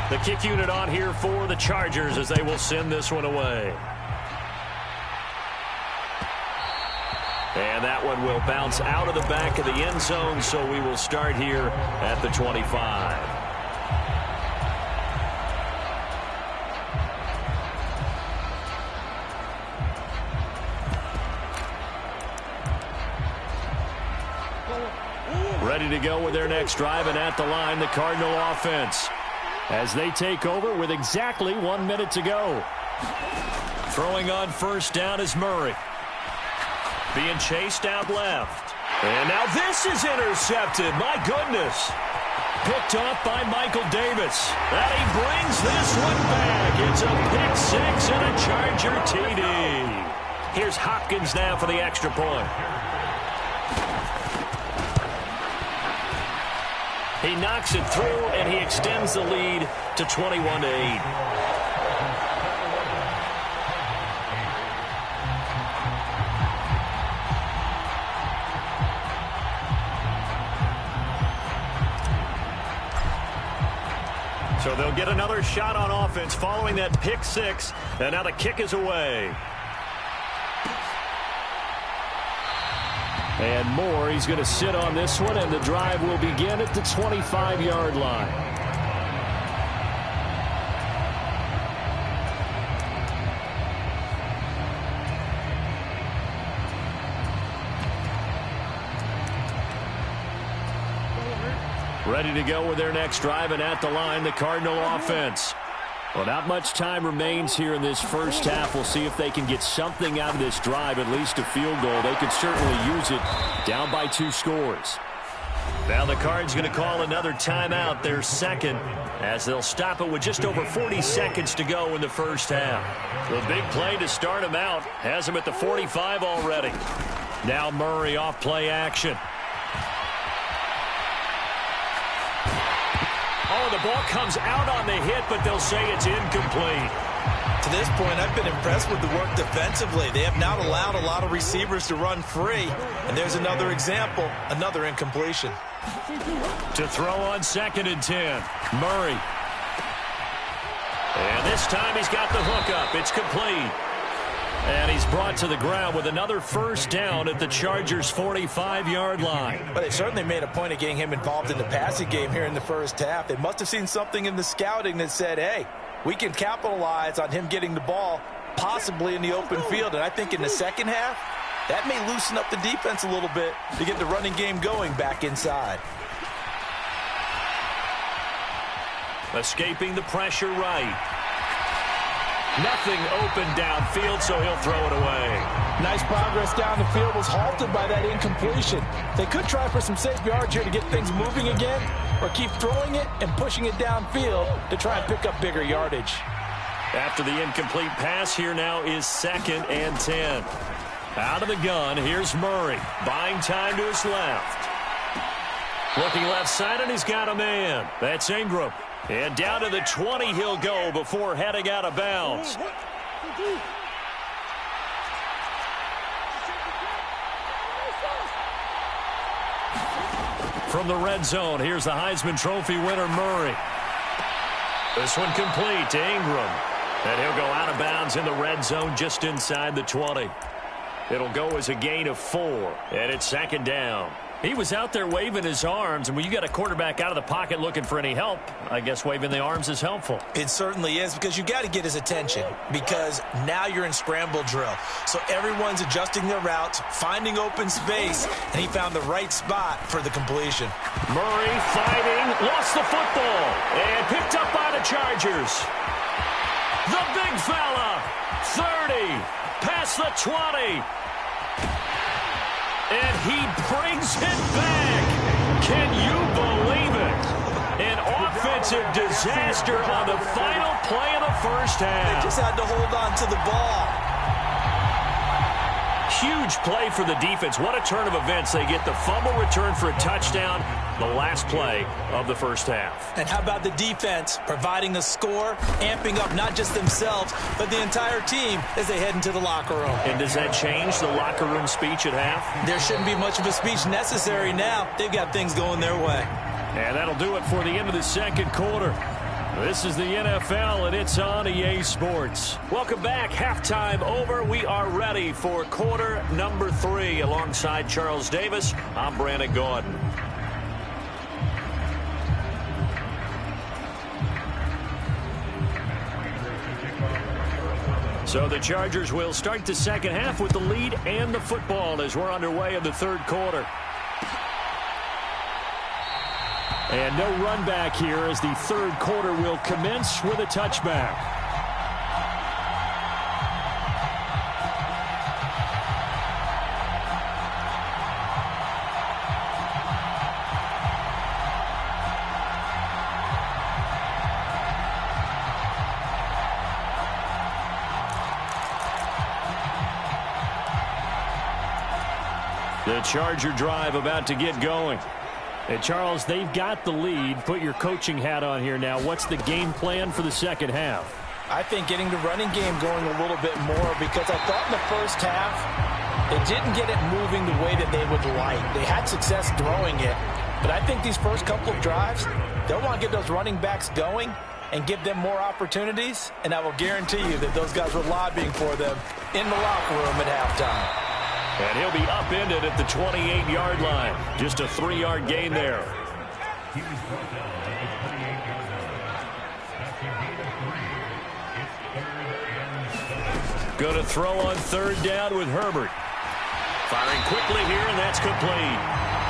The kick unit on here for the Chargers as they will send this one away. And that one will bounce out of the back of the end zone, so we will start here at the 25. Ready to go with their next drive, and at the line, the Cardinal offense as they take over with exactly 1 minute to go. Throwing on first down is Murray. Being chased out left. And now this is intercepted. My goodness. Picked off by Michael Davis. And he brings this one back. It's a pick six and a Charger TD. Here's Hopkins now for the extra point. He knocks it through, and he extends the lead to 21-8. So they'll get another shot on offense following that pick six, and now the kick is away. And Moore, he's going to sit on this one, and the drive will begin at the 25-yard line. Ready to go with their next drive, and at the line, the Cardinal offense. Well, not much time remains here in this first half. We'll see if they can get something out of this drive, at least a field goal. They could certainly use it down by 2 scores. Now the Cards going to call another timeout, their second, as they'll stop it with just over 40 seconds to go in the first half. The big play to start him out has him at the 45 already. Now Murray off play action. Oh, the ball comes out on the hit, but they'll say it's incomplete. To this point, I've been impressed with the work defensively. They have not allowed a lot of receivers to run free. And there's another example, another incompletion. To throw on 2nd and 10, Murray. And this time he's got the hook up. It's complete. And he's brought to the ground with another first down at the Chargers' 45-yard line. But they certainly made a point of getting him involved in the passing game here in the first half. They must have seen something in the scouting that said, hey, we can capitalize on him getting the ball possibly in the open field. And I think in the second half, that may loosen up the defense a little bit to get the running game going back inside. Escaping the pressure right. Nothing open downfield, so he'll throw it away. Nice progress down the field, was halted by that incompletion. They could try for some safe yards here to get things moving again, or keep throwing it and pushing it downfield to try and pick up bigger yardage. After the incomplete pass, here now is 2nd and 10. Out of the gun, here's Murray. Buying time to his left. Looking left side, and he's got a man. That's Ingram. And down to the 20 he'll go before heading out of bounds. From the red zone, here's the Heisman Trophy winner, Murray. This one complete to Ingram. And he'll go out of bounds in the red zone just inside the 20. It'll go as a gain of 4, and it's 2nd down. He was out there waving his arms, and when you got a quarterback out of the pocket looking for any help, I guess waving the arms is helpful. It certainly is, because you got to get his attention, because now you're in scramble drill. So everyone's adjusting their routes, finding open space, and he found the right spot for the completion. Murray fighting, lost the football, and picked up by the Chargers. The big fella, 30, past the 20. And he brings it back. Can you believe it? An offensive disaster on the final play of the first half. They just had to hold on to the ball. Huge play for the defense. What a turn of events. They get the fumble return for a touchdown, the last play of the first half. And how about the defense providing the score, amping up not just themselves, but the entire team as they head into the locker room. And does that change the locker room speech at half? There shouldn't be much of a speech necessary now. They've got things going their way. And that'll do it for the end of the second quarter. This is the NFL, and it's on EA Sports. Welcome back. Halftime over. We are ready for quarter number 3. Alongside Charles Davis, I'm Brandon Gaudin. So the Chargers will start the second half with the lead and the football as we're underway in the third quarter. And no run back here as the third quarter will commence with a touchback. The Charger drive about to get going. Hey, Charles, they've got the lead. Put your coaching hat on here now. What's the game plan for the second half? I think getting the running game going a little bit more, because I thought in the first half they didn't get it moving the way that they would like. They had success throwing it, but I think these first couple of drives, they'll want to get those running backs going and give them more opportunities, and I will guarantee you that those guys were lobbying for them in the locker room at halftime. And he'll be upended at the 28-yard line. Just a 3-yard gain there. Going to throw on third down with Herbert. Firing quickly here, and that's complete.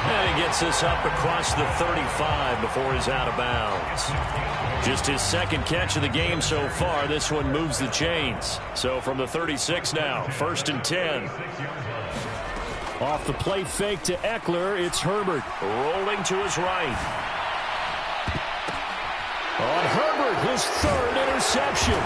And he gets this up across the 35 before he's out of bounds. Just his second catch of the game so far. This one moves the chains. So from the 36 now, 1st and 10. Off the play fake to Eckler, it's Herbert. Rolling to his right. On Herbert, his third interception.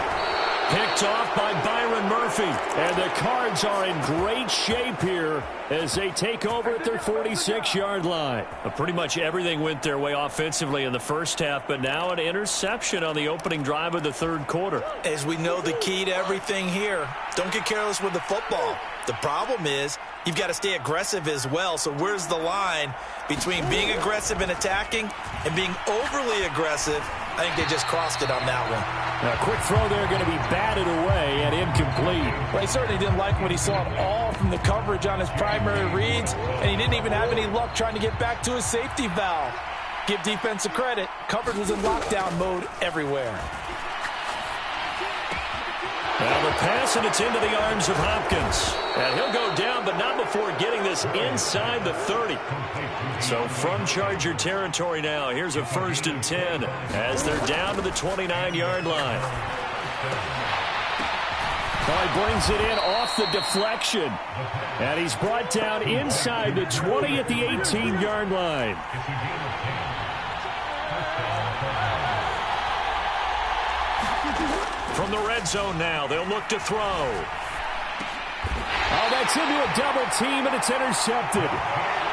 Picked off by Byron Murphy. And the Cards are in great shape here as they take over at their 46-yard line. Pretty much everything went their way offensively in the first half, but now an interception on the opening drive of the third quarter. As we know, the key to everything here, don't get careless with the football. The problem is you've got to stay aggressive as well. So where's the line between being aggressive and attacking and being overly aggressive? I think they just crossed it on that one. A quick throw there going to be batted away and incomplete. Well, he certainly didn't like what he saw at all from the coverage on his primary reads, and he didn't even have any luck trying to get back to his safety valve. Give defense a credit. Coverage was in lockdown mode everywhere. Now the pass, and it's into the arms of Hopkins. And he'll go down, but not before getting this inside the 30. So from Charger territory now, here's a 1st and 10 as they're down to the 29-yard line. Now he brings it in off the deflection. And he's brought down inside the 20 at the 18-yard line. From the red zone now, they'll look to throw. Oh, that's into a double team, and it's intercepted.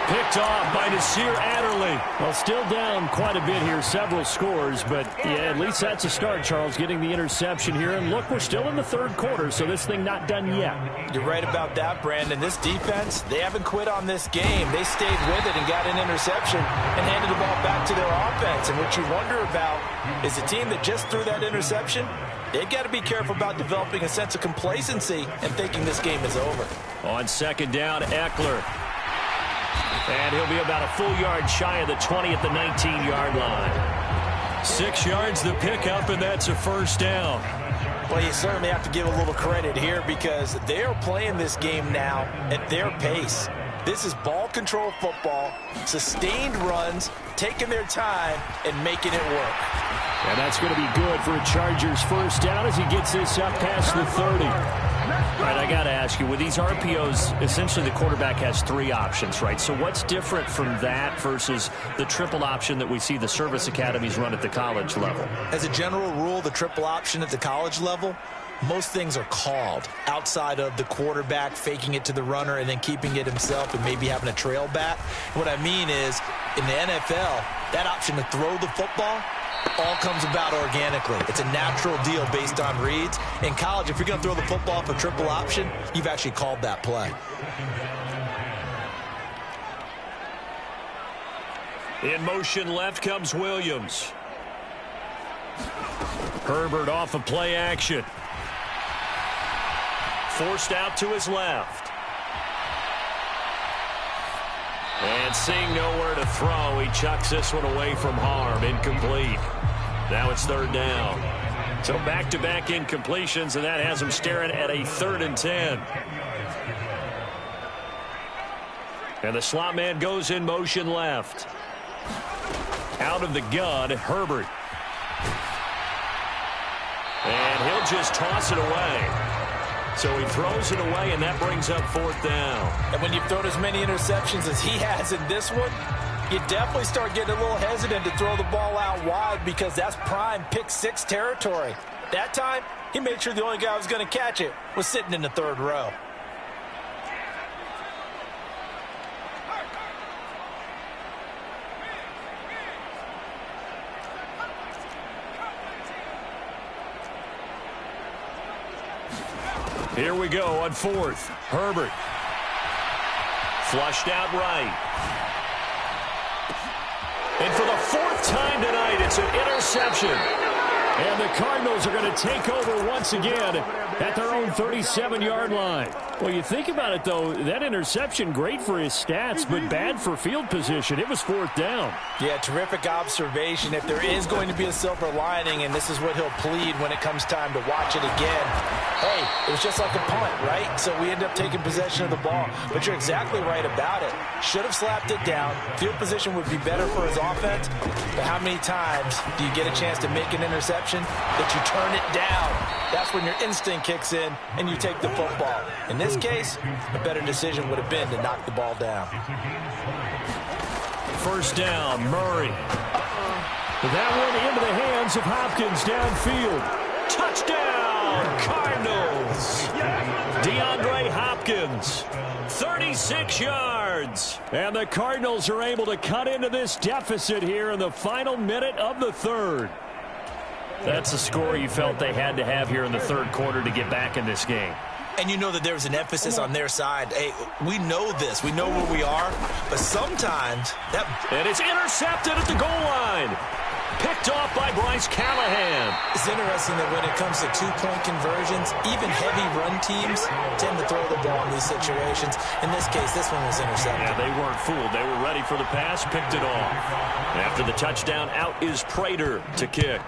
Picked off by Nasir Adderley. Well, still down quite a bit here, several scores, but yeah, at least that's a start, Charles, getting the interception here. And look, we're still in the third quarter, so this thing not done yet. You're right about that, Brandon. This defense, they haven't quit on this game. They stayed with it and got an interception and handed the ball back to their offense. And what you wonder about is the team that just threw that interception, they've got to be careful about developing a sense of complacency and thinking this game is over. On second down, Eckler. And he'll be about a full yard shy of the 20 at the 19-yard line. 6 yards the pickup, and that's a first down. Well, you certainly have to give a little credit here because they're playing this game now at their pace. This is ball control football, sustained runs, taking their time, and making it work. And that's going to be good for a Chargers first down as he gets this up past the 30. All right, I got to ask you, with these RPOs, essentially the quarterback has 3 options, right? So what's different from that versus the triple option that we see the service academies run at the college level? As a general rule, the triple option at the college level, most things are called outside of the quarterback faking it to the runner and then keeping it himself and maybe having a trail back. What I mean is, in the NFL, that option to throw the football all comes about organically. It's a natural deal based on reads. In college, if you're going to throw the football for triple option, you've actually called that play. In motion left comes Williams. Herbert off of play action. Forced out to his left. And seeing nowhere to throw, he chucks this one away from harm. Incomplete. Now it's third down. So back-to-back incompletions, and that has him staring at a 3rd and 10. And the slot man goes in motion left. Out of the gun, Herbert. And he'll just toss it away. So he throws it away, and that brings up 4th down. And when you've thrown as many interceptions as he has in this one, you definitely start getting a little hesitant to throw the ball out wide because that's prime pick 6 territory. That time, he made sure the only guy who was going to catch it was sitting in the 3rd row. Here we go on 4th. Herbert. Flushed out right. And for the 4th time tonight, it's an interception. And the Cardinals are going to take over once again at their own 37-yard line. Well, you think about it, though, that interception, great for his stats, but bad for field position. It was 4th down. Yeah, terrific observation. If there is going to be a silver lining, and this is what he'll plead when it comes time to watch it again, hey, it was just like a punt, right? So we end up taking possession of the ball. But you're exactly right about it. Should have slapped it down. Field position would be better for his offense. But how many times do you get a chance to make an interception that you turn it down? That's when your instinct kicks in and you take the football. In this case, a better decision would have been to knock the ball down. First down, Murray. That one into the hands of Hopkins downfield. Touchdown, Cardinals. DeAndre Hopkins, 36 yards. And the Cardinals are able to cut into this deficit here in the final minute of the 3rd. That's a score you felt they had to have here in the 3rd quarter to get back in this game. And you know that there was an emphasis on their side. Hey, we know this. We know where we are. But sometimes that... And it's intercepted at the goal line. Picked off by Bryce Callahan. It's interesting that when it comes to 2-point conversions, even heavy run teams tend to throw the ball in these situations. In this case, this one was intercepted. Yeah, they weren't fooled. They were ready for the pass, picked it off. After the touchdown, out is Prater to kick.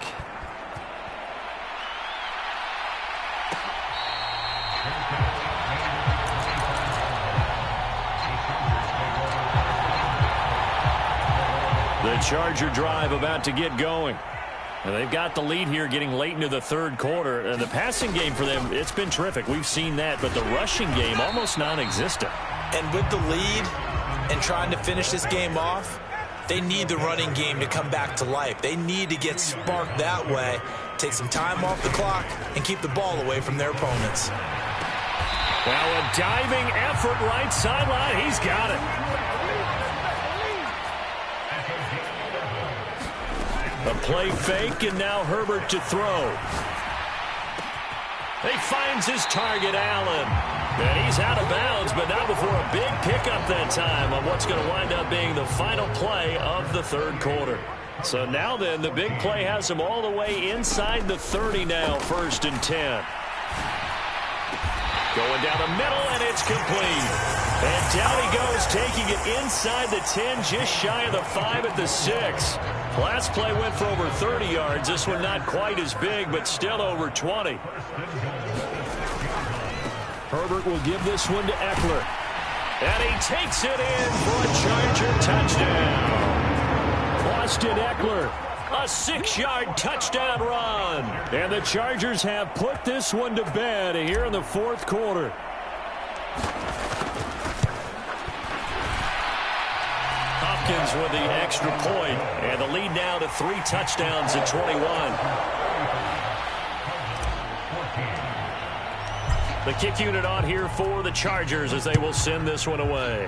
The Charger drive about to get going. And they've got the lead here getting late into the 3rd quarter. And the passing game for them, it's been terrific. We've seen that. But the rushing game, almost non-existent. And with the lead and trying to finish this game off, they need the running game to come back to life. They need to get sparked that way, take some time off the clock, and keep the ball away from their opponents. Well, a diving effort right sideline. He's got it. A play fake, and now Herbert to throw. He finds his target, Allen. And he's out of bounds, but not before a big pickup that time on what's going to wind up being the final play of the 3rd quarter. So now then, the big play has him all the way inside the 30 now, 1st and 10. Going down the middle, and it's complete. And down he goes, taking it inside the 10, just shy of the 5 at the 6. Last play went for over 30 yards. This one not quite as big, but still over 20. Herbert will give this one to Eckler. And he takes it in for a Charger touchdown. Austin Eckler, a 6-yard touchdown run. And the Chargers have put this one to bed here in the fourth quarter. Hopkins with the extra point, and the lead now to 3 touchdowns at 21. The kick unit on here for the Chargers as they will send this one away.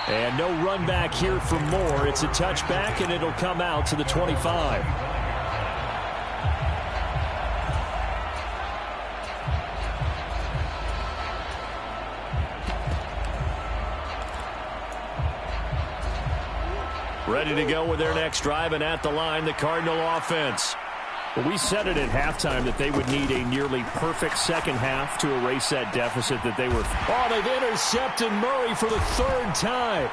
And no run back here for Moore. It's a touchback, and it'll come out to the 25. Ready to go with their next drive, and at the line, the Cardinal offense. Well, we said it at halftime that they would need a nearly perfect second half to erase that deficit that they were. Oh, they've intercepted Murray for the 3rd time.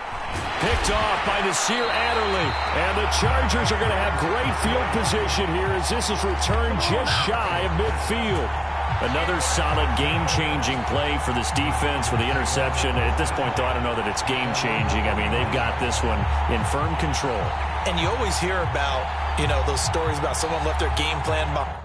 Picked off by Nasir Adderley. And the Chargers are going to have great field position here as this is returned just shy of midfield. Another solid game-changing play for this defense with the interception. At this point, though, I don't know that it's game-changing. I mean, they've got this one in firm control. And you always hear about, those stories about someone left their game plan behind.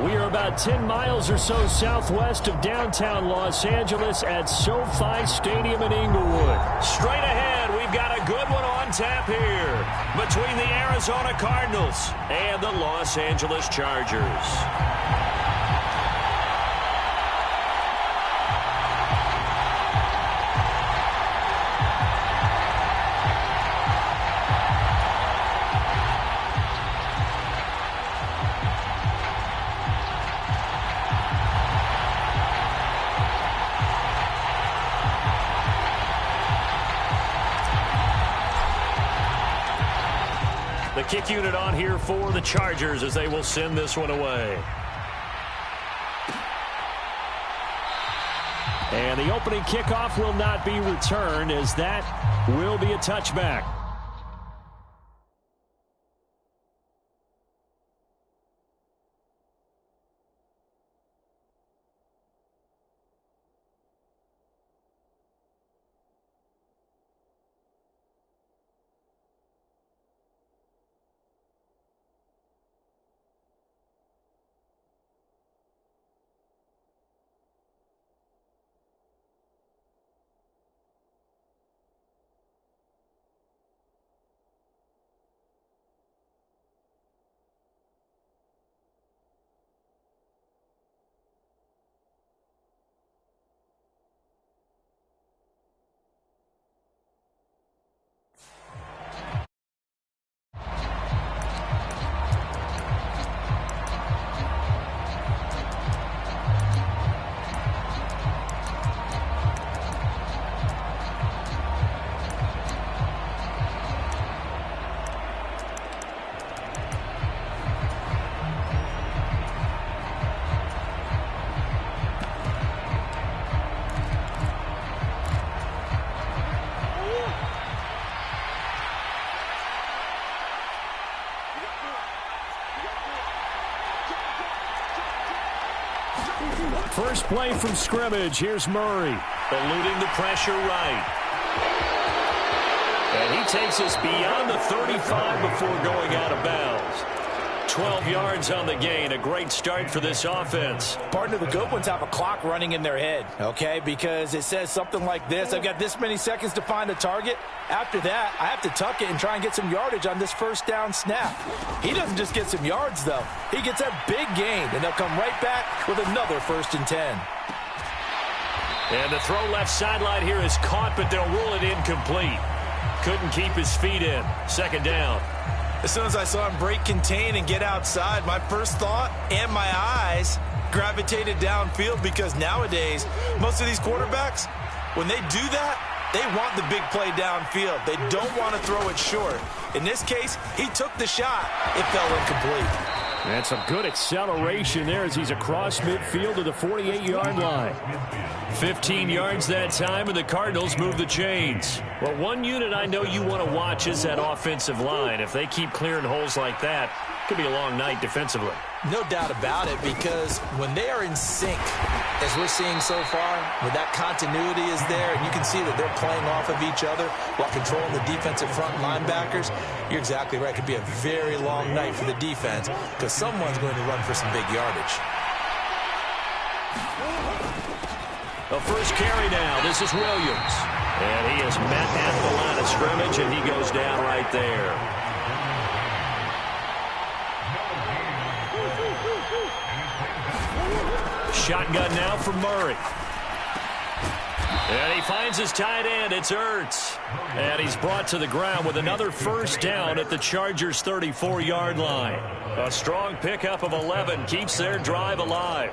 We are about 10 miles or so southwest of downtown Los Angeles at SoFi Stadium in Inglewood. Straight ahead, we've got a good one on tap here between the Arizona Cardinals and the Los Angeles Chargers. The kick unit on here for the Chargers as they will send this one away. And the opening kickoff will not be returned, as that will be a touchback. First play from scrimmage. Here's Murray. Eluding the pressure right. And he takes us beyond the 35 before going out of bounds. 12 yards on the gain. A great start for this offense. Partner, the good ones have a clock running in their head, okay? Because it says something like this. I've got this many seconds to find a target. After that, I have to tuck it and try and get some yardage on this first down snap. He doesn't just get some yards, though. He gets a big gain, and they'll come right back with another 1st and 10. And the throw left sideline here is caught, but they'll rule it incomplete. Couldn't keep his feet in. 2nd down. As soon as I saw him break contain and get outside, my first thought and my eyes gravitated downfield, because nowadays, most of these quarterbacks, when they do that, they want the big play downfield. They don't want to throw it short. In this case, he took the shot. It fell incomplete. And some good acceleration there as he's across midfield to the 48-yard line. 15 yards that time, and the Cardinals move the chains. Well, one unit I know you want to watch is that offensive line. If they keep clearing holes like that, it could be a long night defensively. No doubt about it, because when they are in sync, as we're seeing so far, when that continuity is there, and you can see that they're playing off of each other while controlling the defensive front linebackers, you're exactly right. It could be a very long night for the defense, because someone's going to run for some big yardage. The first carry now. This is Williams. And he is met at the line of scrimmage, and he goes down right there. Shotgun now from Murray. And he finds his tight end. It's Ertz. And he's brought to the ground with another 1st down at the Chargers' 34-yard line. A strong pickup of 11 keeps their drive alive.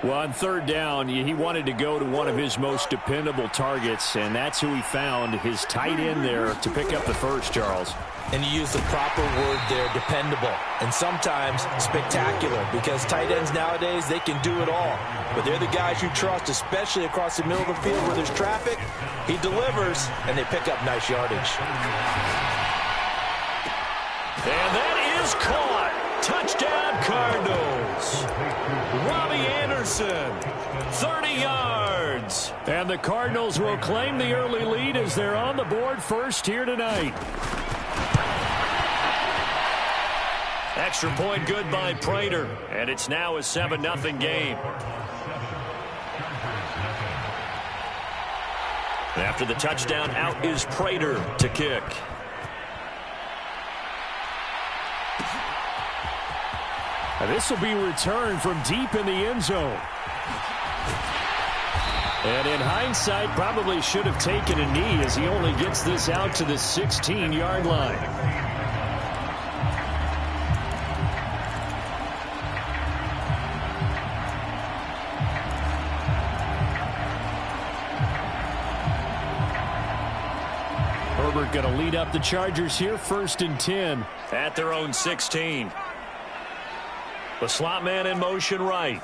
Well, on 3rd down, he wanted to go to one of his most dependable targets, and that's who he found, his tight end there, to pick up the first, Charles. And you use the proper word there, dependable, and sometimes spectacular, because tight ends nowadays, they can do it all. But they're the guys you trust, especially across the middle of the field where there's traffic. He delivers, and they pick up nice yardage. And that is caught. Touchdown, Cardinals. Robbie Anderson, 30 yards. And the Cardinals will claim the early lead as they're on the board first here tonight. Extra point good by Prater, and it's now a 7-0 game. After the touchdown, out is Prater to kick. This will be returned from deep in the end zone. And in hindsight, probably should have taken a knee as he only gets this out to the 16-yard line. Herbert going to lead up the Chargers here, 1st and 10. At their own 16. The slot man in motion right.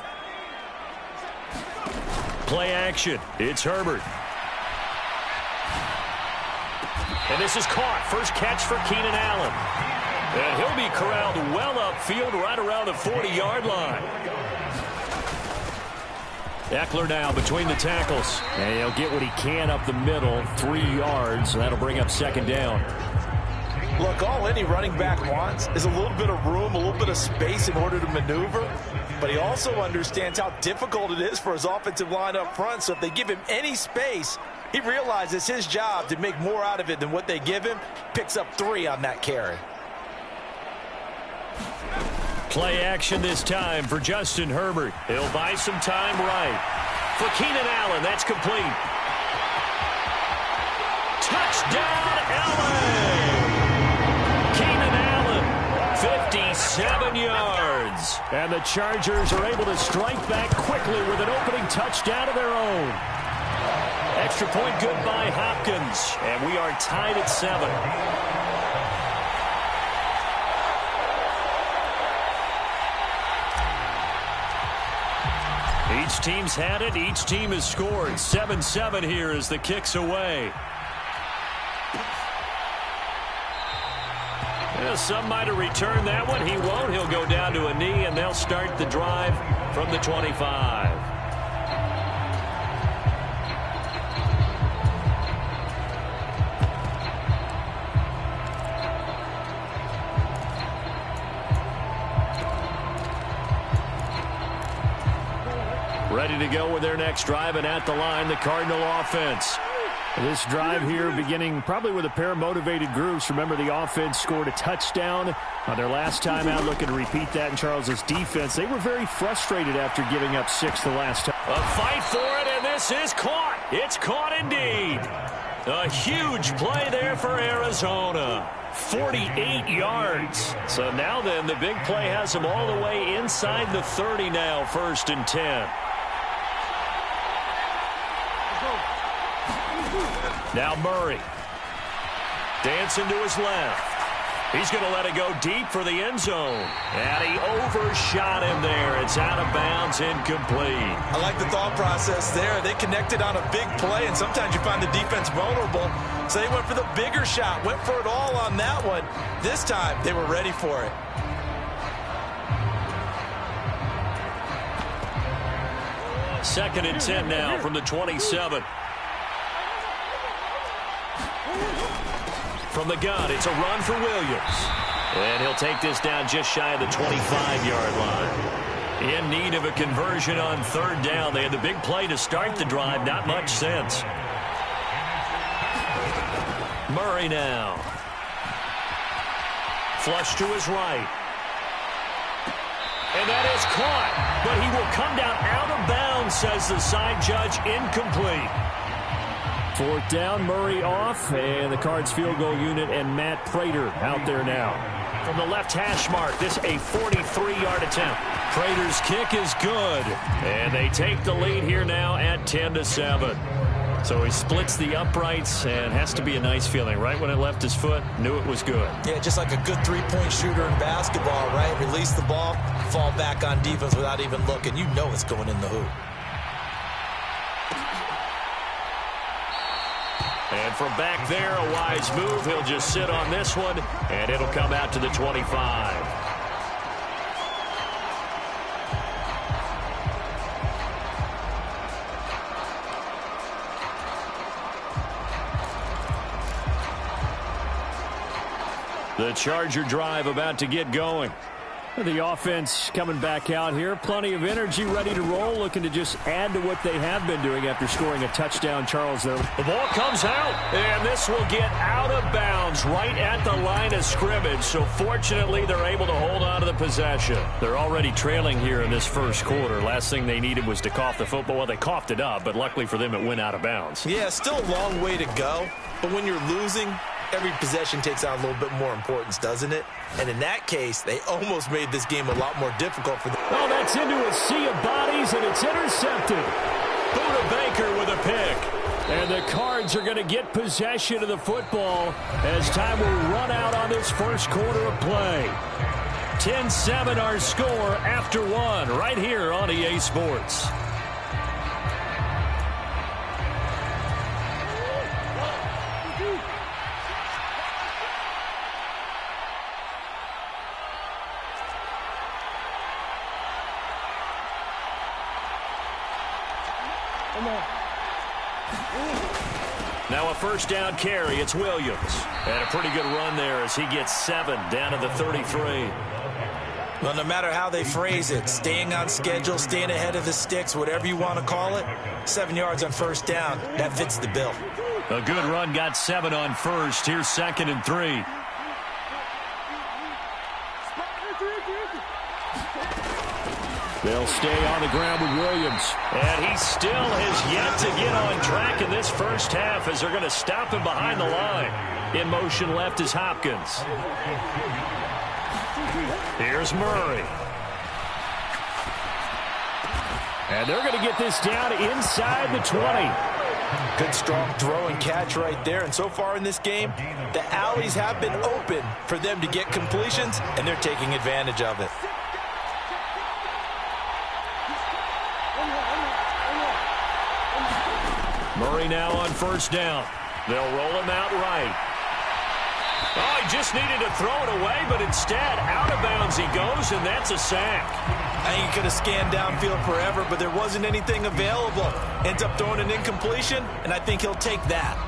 Play action. It's Herbert. And this is caught. First catch for Keenan Allen. And he'll be corralled well upfield right around the 40-yard line. Eckler now between the tackles. And he'll get what he can up the middle, 3 yards. That'll bring up 2nd down. Look, all any running back wants is a little bit of room, a little bit of space in order to maneuver. But he also understands how difficult it is for his offensive line up front. So if they give him any space, he realizes his job to make more out of it than what they give him. Picks up 3 on that carry. Play action this time for Justin Herbert. He'll buy some time right. For Keenan Allen, that's complete. Touchdown, Allen! Keenan Allen, 57 yards. And the Chargers are able to strike back quickly with an opening touchdown of their own. Extra point good by Hopkins. And we are tied at 7. Each team's had it. Each team has scored. 7-7 here as the kick's away. Yeah, some might have returned that one. He won't. He'll go down to a knee, and they'll start the drive from the 25. Ready to go with their next drive, and at the line, the Cardinal offense. This drive here beginning probably with a pair of motivated groups. Remember, the offense scored a touchdown on their last time out. Looking to repeat that in Charles's defense. They were very frustrated after giving up 6 the last time. A fight for it, and this is caught. It's caught indeed. A huge play there for Arizona. 48 yards. So now then, the big play has them all the way inside the 30 now, 1st and 10. Now Murray. Dancing to his left. He's going to let it go deep for the end zone. And he overshot him there. It's out of bounds, incomplete. I like the thought process there. They connected on a big play, and sometimes you find the defense vulnerable. So they went for the bigger shot, went for it all on that one. This time, they were ready for it. Second and 10 now from the 27. From the gun, it's a run for Williams. And he'll take this down just shy of the 25-yard line. In need of a conversion on 3rd down. They had the big play to start the drive. Not much sense. Murray now. Flush to his right. And that is caught. But he will come down out of bounds, says the side judge. Incomplete. 4th down, Murray off, and the Cards field goal unit and Matt Prater out there now. From the left hash mark, this a 43-yard attempt. Prater's kick is good, and they take the lead here now at 10-7. So he splits the uprights, and has to be a nice feeling. Right when it left his foot, knew it was good. Yeah, just like a good three-point shooter in basketball, right? Release the ball, fall back on defense without even looking. You know it's going in the hoop. And from back there, a wise move. He'll just sit on this one, and it'll come out to the 25. The Charger drive about to get going. The offense coming back out here. Plenty of energy, ready to roll, looking to just add to what they have been doing after scoring a touchdown, Charles, though. The ball comes out, and this will get out of bounds right at the line of scrimmage. So fortunately, they're able to hold on to the possession. They're already trailing here in this first quarter. Last thing they needed was to cough the football. Well, they coughed it up, but luckily for them, it went out of bounds. Yeah, still a long way to go, but when you're losing, every possession takes on a little bit more importance, doesn't it? And in that case, they almost made this game a lot more difficult for them. Oh, that's into a sea of bodies, and it's intercepted. Buda Baker with a pick. And the Cards are going to get possession of the football as time will run out on this first quarter of play. 10-7 our score after one right here on EA Sports. Now a first down carry. It's Williams. And a pretty good run there as he gets 7 down to the 33. Well, no matter how they phrase it, staying on schedule, staying ahead of the sticks, whatever you want to call it, 7 yards on first down, that fits the bill. A good run, got 7 on first. Here's 2nd and 3. They'll stay on the ground with Williams. And he still has yet to get on track in this first half as they're going to stop him behind the line. In motion left is Hopkins. Here's Murray. And they're going to get this down inside the 20. Good, strong throw and catch right there. And so far in this game, the alleys have been open for them to get completions, and they're taking advantage of it. Murray now on first down. They'll roll him out right. Oh, he just needed to throw it away, but instead, out of bounds he goes, and that's a sack. I think he could have scanned downfield forever, but there wasn't anything available. Ends up throwing an incompletion, and I think he'll take that.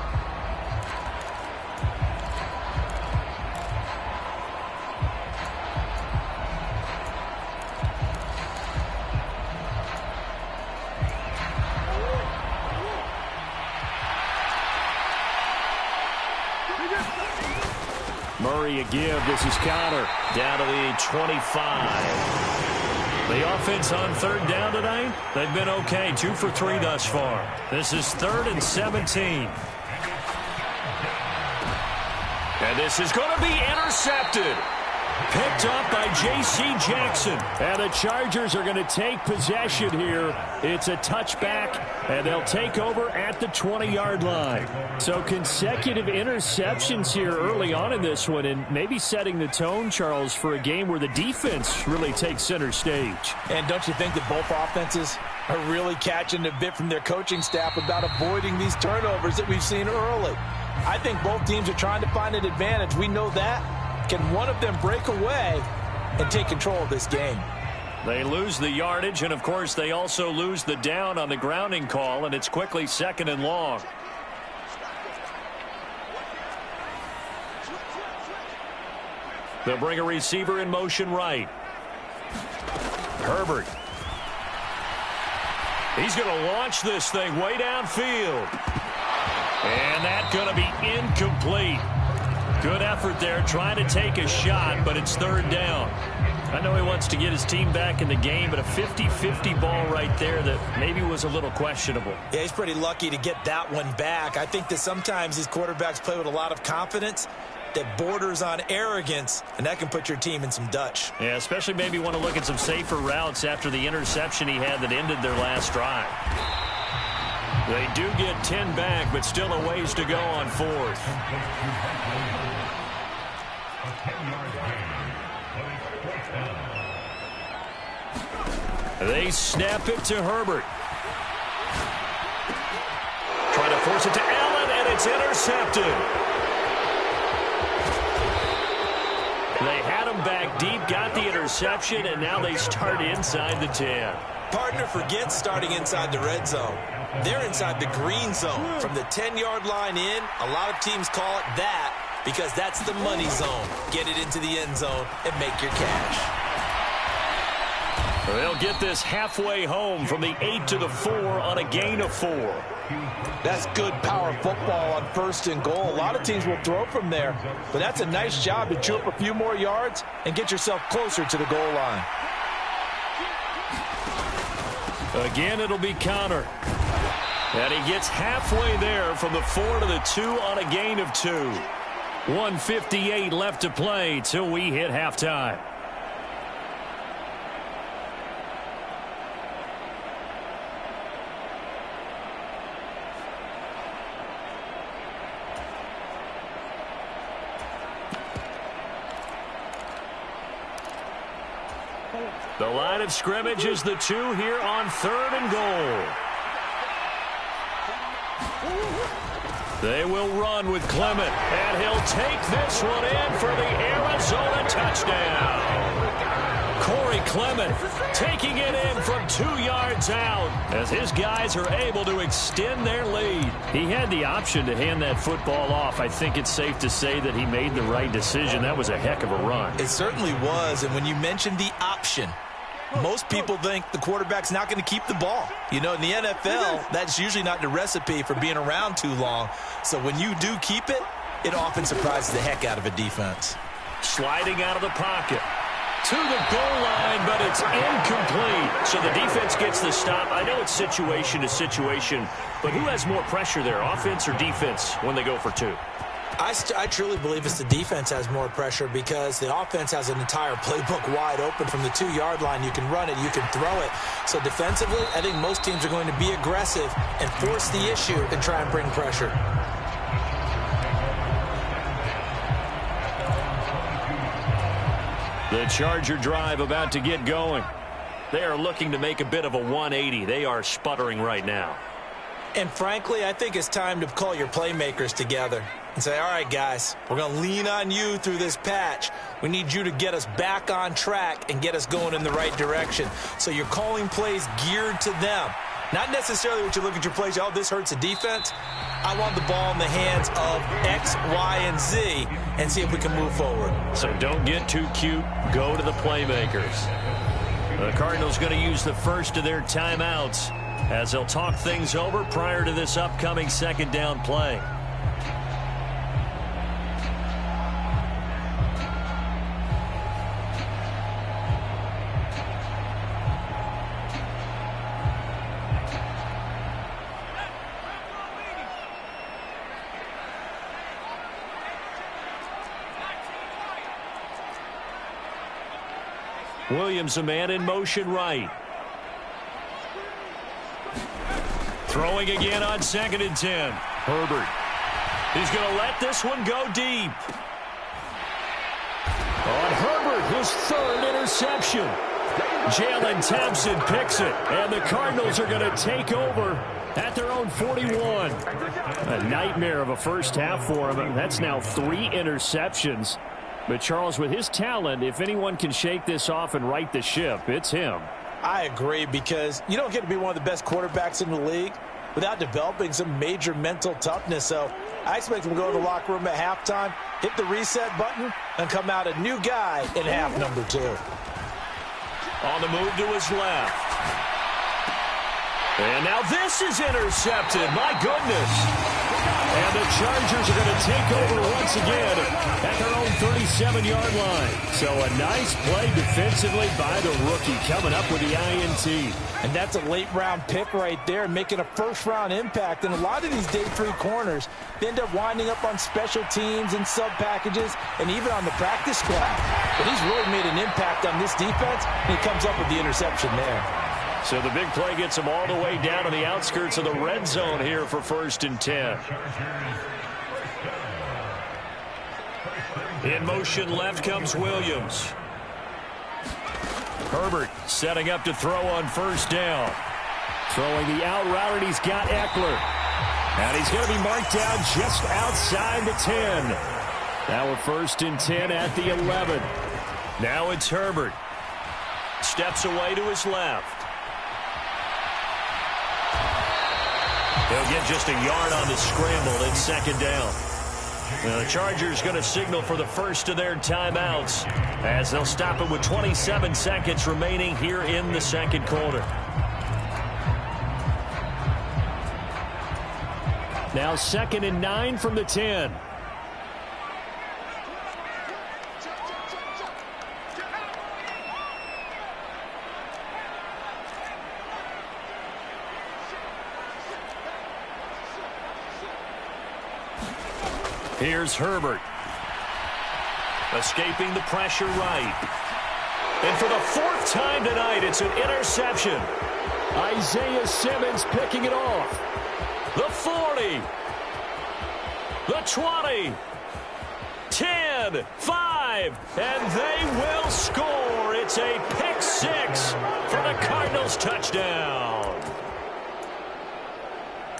Murray a give. This is Connor. Down to the 25. The offense on third down tonight, they've been okay. 2 for 3 thus far. This is 3rd and 17. And this is going to be intercepted. Picked up by J.C. Jackson. And the Chargers are going to take possession here. It's a touchback, and they'll take over at the 20-yard line. So consecutive interceptions here early on in this one, and maybe setting the tone, Charles, for a game where the defense really takes center stage. And don't you think that both offenses are really catching a bit from their coaching staff about avoiding these turnovers that we've seen early? I think both teams are trying to find an advantage. We know that. Can one of them break away and take control of this game? They lose the yardage, and, of course, they also lose the down on the grounding call, and it's quickly 2nd and long. They'll bring a receiver in motion right. Herbert. He's going to launch this thing way downfield. And that's going to be incomplete. Good effort there, trying to take a shot, but it's 3rd down. I know he wants to get his team back in the game, but a 50-50 ball right there that maybe was a little questionable. Yeah, he's pretty lucky to get that one back. I think that sometimes these quarterbacks play with a lot of confidence that borders on arrogance, and that can put your team in some Dutch. Yeah, especially maybe want to look at some safer routes after the interception he had that ended their last drive. They do get 10 back, but still a ways to go on 4th. They snap it to Herbert. Try to force it to Allen, and it's intercepted. They had him back deep, got the interception, and now they start inside the 10. Partner forgets starting inside the red zone. They're inside the green zone. From the 10-yard line in, a lot of teams call it that because that's the money zone. Get it into the end zone and make your cash. They'll get this halfway home from the 8 to the 4 on a gain of 4. That's good power football on 1st and goal. A lot of teams will throw from there, but that's a nice job to chew up a few more yards and get yourself closer to the goal line. Again, it'll be Connor. And he gets halfway there from the 4 to the 2 on a gain of 2. 1:58 left to play till we hit halftime. The line of scrimmage is the 2 here on 3rd and goal. They will run with Clement, and he'll take this one in for the Arizona touchdown. Corey Clement taking it in from 2 yards out as his guys are able to extend their lead. He had the option to hand that football off. I think it's safe to say that he made the right decision. That was a heck of a run. It certainly was, and when you mentioned the option, most people think the quarterback's not going to keep the ball. You know, in the NFL, that's usually not the recipe for being around too long. So when you do keep it, it often surprises the heck out of a defense. Sliding out of the pocket to the goal line, but it's incomplete. So the defense gets the stop. I know it's situation to situation, but who has more pressure there, offense or defense, when they go for 2? I truly believe it's the defense has more pressure because the offense has an entire playbook wide open from the 2-yard line. You can run it, you can throw it. So defensively, I think most teams are going to be aggressive and force the issue and try and bring pressure. The Charger drive about to get going. They are looking to make a bit of a 180. They are sputtering right now. And frankly, I think it's time to call your playmakers together and say, all right, guys, we're going to lean on you through this patch. We need you to get us back on track and get us going in the right direction. So you're calling plays geared to them. Not necessarily what you look at your plays, oh, this hurts the defense. I want the ball in the hands of X, Y, and Z and see if we can move forward. So don't get too cute. Go to the playmakers. The Cardinals going to use the first of their timeouts as they'll talk things over prior to this upcoming 2nd down play. Williams, a man in motion right. Throwing again on 2nd and 10. Herbert. He's going to let this one go deep. On Herbert, his 3rd interception. Jalen Thompson picks it, and the Cardinals are going to take over at their own 41. A nightmare of a first half for him. That's now 3 interceptions. But, Charles, with his talent, if anyone can shake this off and right the ship, it's him. I agree, because you don't get to be one of the best quarterbacks in the league without developing some major mental toughness. So I expect him to go to the locker room at halftime, hit the reset button, and come out a new guy in half number 2. On the move to his left. And now this is intercepted. My goodness. And the Chargers are going to take over once again at their own 37-yard line. So a nice play defensively by the rookie coming up with the INT. And that's a late-round pick right there, making a first-round impact. And a lot of these day 3 corners, they end up winding up on special teams and sub-packages and even on the practice squad. But he's really made an impact on this defense, and he comes up with the interception there. So the big play gets them all the way down to the outskirts of the red zone here for 1st and 10. In motion left comes Williams. Herbert setting up to throw on 1st down. Throwing the out route, and he's got Eckler. And he's going to be marked down just outside the 10. Now we're 1st and 10 at the 11. Now it's Herbert. Steps away to his left. He'll get just a yard on the scramble in 2nd down. The Chargers going to signal for the first of their timeouts as they'll stop it with 27 seconds remaining here in the second quarter. Now 2nd and 9 from the 10. Here's Herbert. Escaping the pressure right. And for the 4th time tonight, it's an interception. Isaiah Simmons picking it off. The 40. The 20. 10. 5. And they will score. It's a pick 6 for the Cardinals touchdown.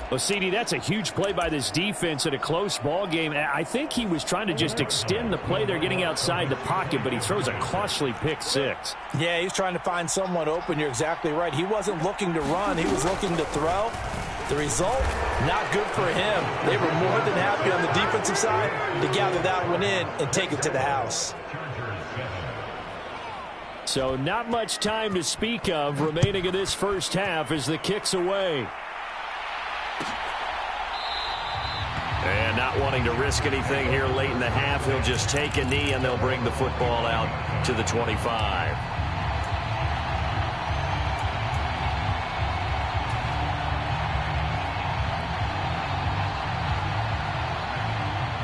Well, CD, that's a huge play by this defense in a close ball game. I think he was trying to just extend the play. They're getting outside the pocket, but he throws a costly pick 6. Yeah, he's trying to find someone open. You're exactly right. He wasn't looking to run. He was looking to throw. The result, not good for him. They were more than happy on the defensive side to gather that one in and take it to the house. So not much time to speak of remaining in this first half as the kick's away. And not wanting to risk anything here late in the half, he'll just take a knee and they'll bring the football out to the 25.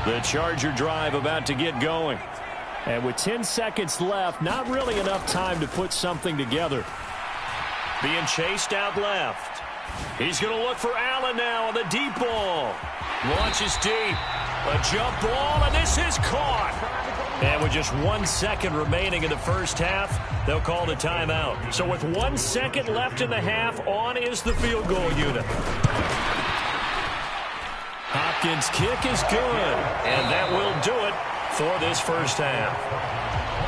The Charger drive about to get going. And with 10 seconds left, not really enough time to put something together. Being chased out left. He's going to look for Allen now on the deep ball. Launches deep. A jump ball, and this is caught. And with just 1 second remaining in the first half, they'll call the timeout. So with 1 second left in the half, on is the field goal unit. Hopkins' kick is good, and that will do it for this first half.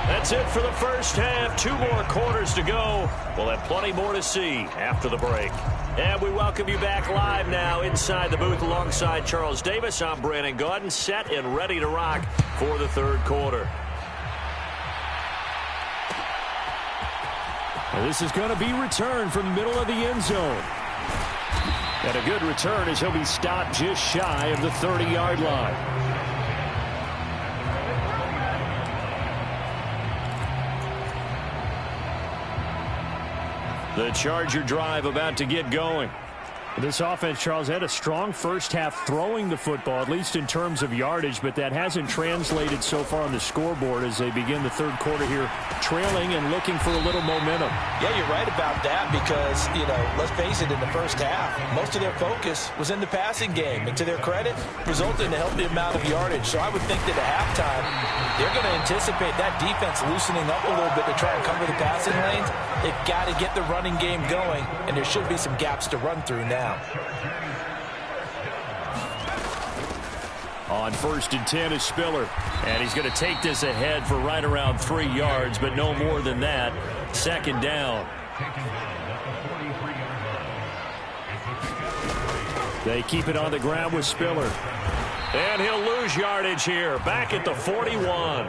That's it for the first half. 2 more quarters to go. We'll have plenty more to see after the break. And we welcome you back live now inside the booth alongside Charles Davis. I'm Brandon Gaudin, set and ready to rock for the third quarter. Well, this is going to be returned from the middle of the end zone. And a good return as he'll be stopped just shy of the 30-yard line. The Charger drive about to get going. This offense, Charles, had a strong first half throwing the football, at least in terms of yardage, but that hasn't translated so far on the scoreboard as they begin the third quarter here, trailing and looking for a little momentum. Yeah, you're right about that because, let's face it, in the first half, most of their focus was in the passing game. And to their credit, resulted in a healthy amount of yardage. So I would think that at halftime, they're going to anticipate that defense loosening up a little bit to try and cover the passing lanes. They've got to get the running game going, and there should be some gaps to run through now. On 1st and 10 is Spiller. And he's going to take this ahead for right around 3 yards, but no more than that. 2nd down. They keep it on the ground with Spiller. And he'll lose yardage here. Back at the 41.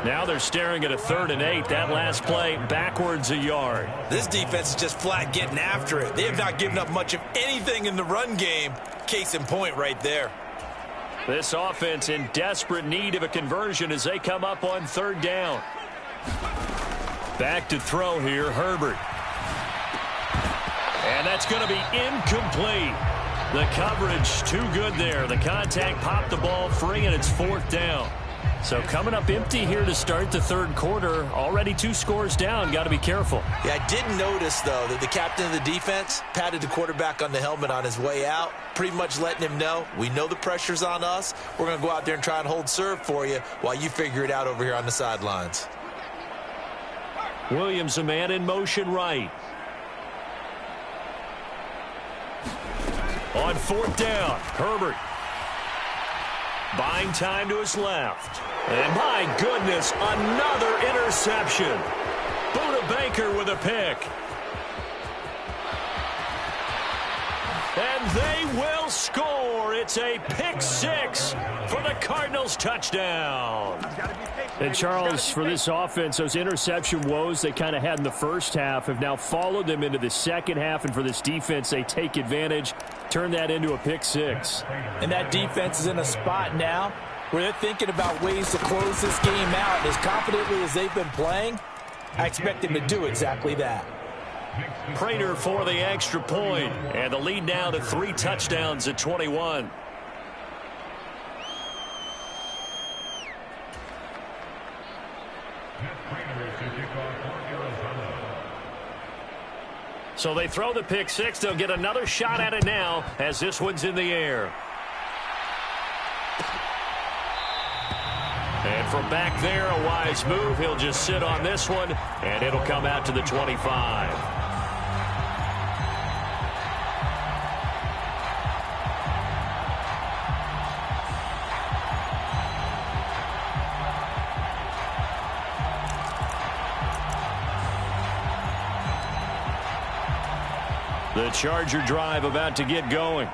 Now they're staring at a 3rd and 8. That last play backwards a yard. This defense is just flat getting after it. They have not given up much of anything in the run game. Case in point right there. This offense in desperate need of a conversion as they come up on 3rd down. Back to throw here, Herbert. And that's going to be incomplete. The coverage too good there. The contact popped the ball free, and it's 4th down. So coming up empty here to start the third quarter. Already 2 scores down. Got to be careful. Yeah, I did notice, though, that the captain of the defense patted the quarterback on the helmet on his way out, pretty much letting him know, we know the pressure's on us. We're going to go out there and try and hold serve for you while you figure it out over here on the sidelines. Williams, a man in motion right. On 4th down, Herbert. Buying time to his left. And my goodness, another interception. Buda Baker with a pick. And they will score. It's a pick six for the Cardinals touchdown. And Charles, for this offense, those interception woes they kind of had in the first half have now followed them into the second half. And for this defense, they take advantage, turn that into a pick six. And that defense is in a spot now where they're thinking about ways to close this game out. And as confidently as they've been playing, I expect them to do exactly that. Prater for the extra point, and the lead now to 3 touchdowns at 21. So they throw the pick six. They'll get another shot at it now as this one's in the air. And from back there, a wise move. He'll just sit on this one, and it'll come out to the 25. The Charger drive about to get going.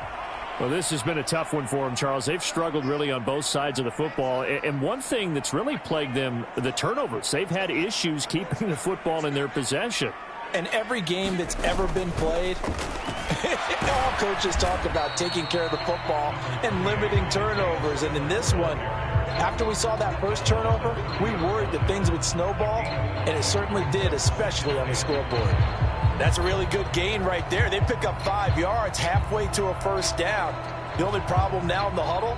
Well, this has been a tough one for them, Charles. They've struggled really on both sides of the football. And one thing that's really plagued them, the turnovers. They've had issues keeping the football in their possession. And every game that's ever been played, all coaches talk about taking care of the football and limiting turnovers. And in this one, after we saw that first turnover, we worried that things would snowball, and it certainly did, especially on the scoreboard. That's a really good gain right there. They pick up 5 yards halfway to a first down. The only problem now in the huddle,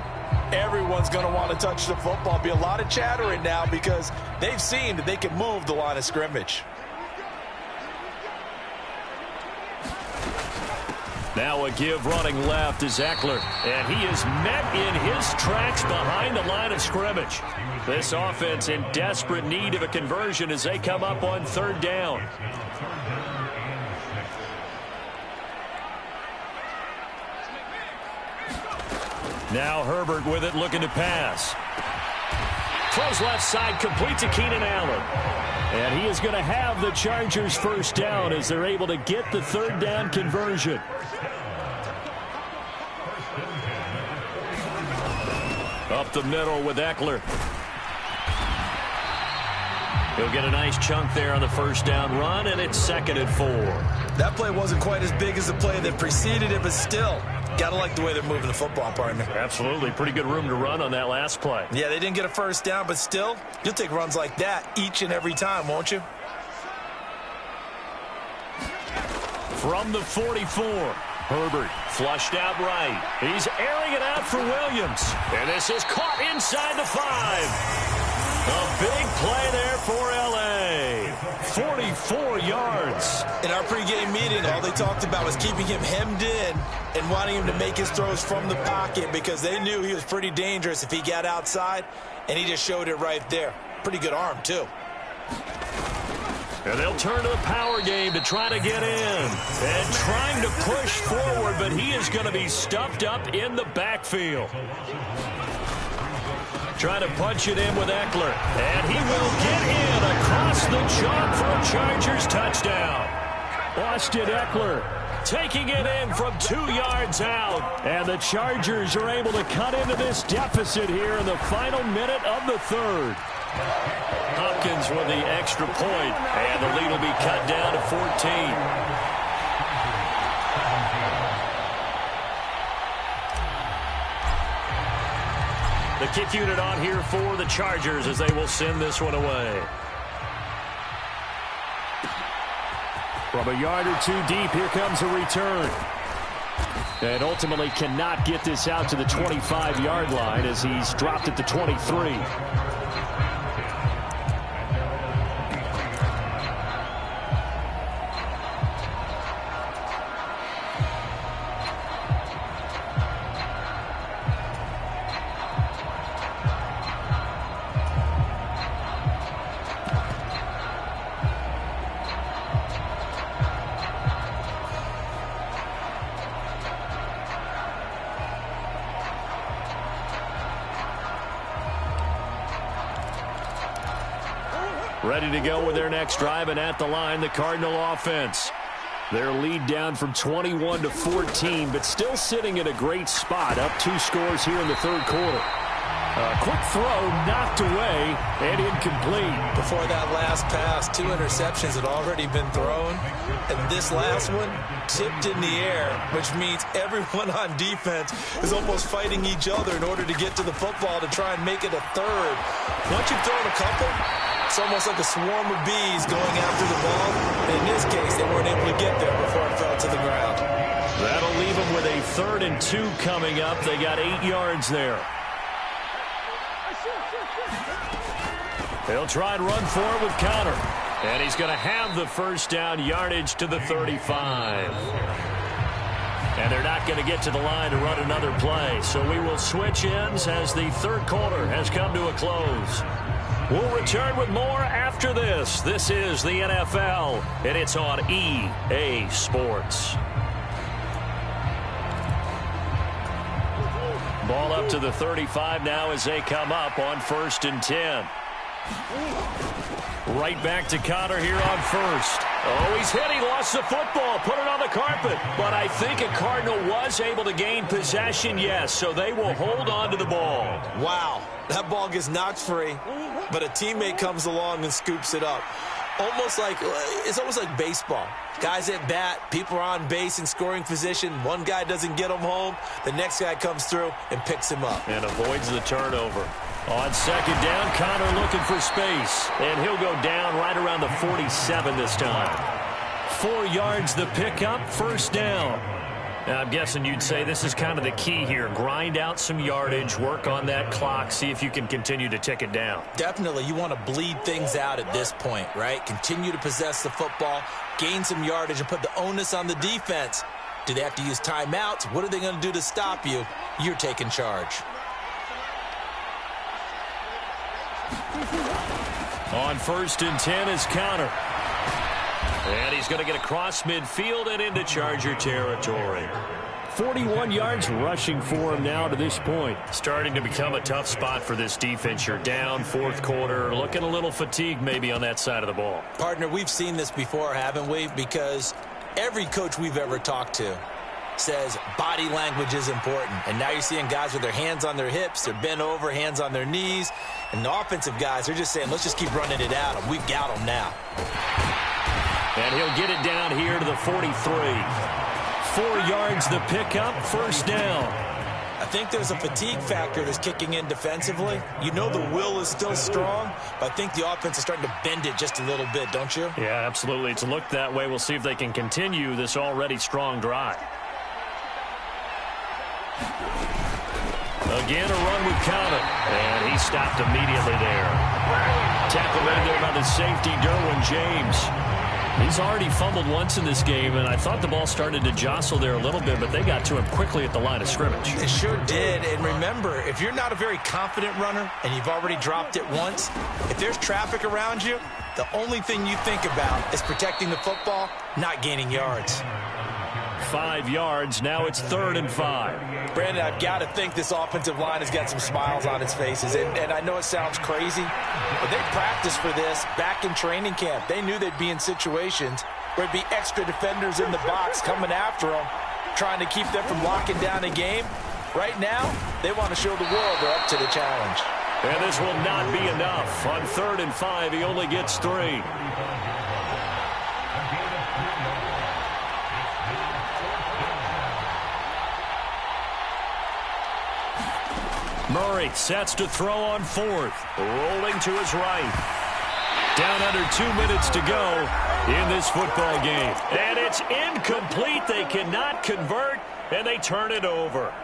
everyone's going to want to touch the football. Be a lot of chattering now because they've seen that they can move the line of scrimmage. Now a give running left is Eckler, and he is met in his tracks behind the line of scrimmage. This offense in desperate need of a conversion as they come up on 3rd down. Now Herbert with it, looking to pass. Throws left side, complete to Keenan Allen. And he is going to have the Chargers first down as they're able to get the 3rd down conversion. Up the middle with Eckler. He'll get a nice chunk there on the first down run, and it's 2nd and 4. That play wasn't quite as big as the play that preceded it, but still, gotta like the way they're moving the football, partner. Absolutely. Pretty good room to run on that last play. Yeah, they didn't get a first down, but still, you'll take runs like that each and every time, won't you? From the 44, Herbert flushed out right. He's airing it out for Williams. And this is caught inside the 5. A big play there for L.A. 44 yards. In our pregame meeting, all they talked about was keeping him hemmed in and wanting him to make his throws from the pocket because they knew he was pretty dangerous if he got outside, and he just showed it right there. Pretty good arm, too. And they'll turn to the power game to try to get in. And trying to push forward, but he is going to be stuffed up in the backfield. Trying to punch it in with Eckler. And he will get in across the chalk for a Chargers touchdown. Austin Eckler taking it in from 2 yards out. And the Chargers are able to cut into this deficit here in the final minute of the 3rd. Hopkins with the extra point, and the lead will be cut down to 14. The kick unit on here for the Chargers as they will send this one away. From a yard or 2 deep, here comes a return. And ultimately cannot get this out to the 25-yard line as he's dropped at the 23. Ready to go with their next drive, and at the line, the Cardinal offense. Their lead down from 21 to 14, but still sitting in a great spot, up 2 scores here in the third quarter. A quick throw knocked away and incomplete. Before that last pass, 2 interceptions had already been thrown. And this last one tipped in the air, which means everyone on defense is almost fighting each other in order to get to the football to try and make it a third. Once you've thrown a couple, it's almost like a swarm of bees going after the ball. And in this case, they weren't able to get there before it fell to the ground. That'll leave them with a 3rd and 2 coming up. They got 8 yards there. He'll try and run forward with Conner. And he's going to have the first down, yardage to the 35. And they're not going to get to the line to run another play. So we will switch ends as the third quarter has come to a close. We'll return with more after this. This is the NFL, and it's on EA Sports. Ball up to the 35 now as they come up on 1st and 10. Right back to Conner here on 1st. Oh, he's hit. He lost the football. Put it on the carpet. But I think a Cardinal was able to gain possession, yes. So they will hold on to the ball. Wow. That ball gets knocked free, but a teammate comes along and scoops it up. It's almost like baseball. Guys at bat, people are on base in scoring position. One guy doesn't get him home. The next guy comes through and picks him up. And avoids the turnover. On 2nd down, Conner looking for space. And he'll go down right around the 47 this time. 4 yards the pickup, 1st down. Now, I'm guessing you'd say this is kind of the key here. Grind out some yardage, work on that clock, see if you can continue to tick it down. Definitely. You want to bleed things out at this point, right? Continue to possess the football, gain some yardage, and put the onus on the defense. Do they have to use timeouts? What are they going to do to stop you? You're taking charge. On 1st and 10 is Conner. And he's going to get across midfield and into Charger territory. 41 yards rushing for him now to this point. Starting to become a tough spot for this defense. You're down 4th quarter, looking a little fatigued maybe on that side of the ball. Partner, we've seen this before, haven't we? Because every coach we've ever talked to says body language is important. And now you're seeing guys with their hands on their hips, they're bent over, hands on their knees. And the offensive guys are just saying, let's just keep running it at them. We've got them now. And he'll get it down here to the 43. 4 yards the pickup, 1st down. I think there's a fatigue factor that's kicking in defensively. You know the will is still strong, but I think the offense is starting to bend it just a little bit, don't you? Yeah, absolutely. It's looked that way. We'll see if they can continue this already strong drive. Again, a run with Conner. And he stopped immediately there. Tackle made there by the safety, Derwin James. He's already fumbled once in this game, and I thought the ball started to jostle there a little bit, but they got to him quickly at the line of scrimmage. It sure did. And remember, if you're not a very confident runner and you've already dropped it once, if there's traffic around you, the only thing you think about is protecting the football, not gaining yards. 5 yards. Now it's 3rd and 5. Brandon, I've got to think this offensive line has got some smiles on its faces. And I know it sounds crazy, but they practiced for this back in training camp. They knew they'd be in situations where there'd be extra defenders in the box coming after them, trying to keep them from locking down a game. Right now, they want to show the world they're up to the challenge. And this will not be enough. On 3rd and 5, he only gets 3. Murray sets to throw on 4th. Rolling to his right. Down under 2 minutes to go in this football game. And it's incomplete. They cannot convert, and they turn it over.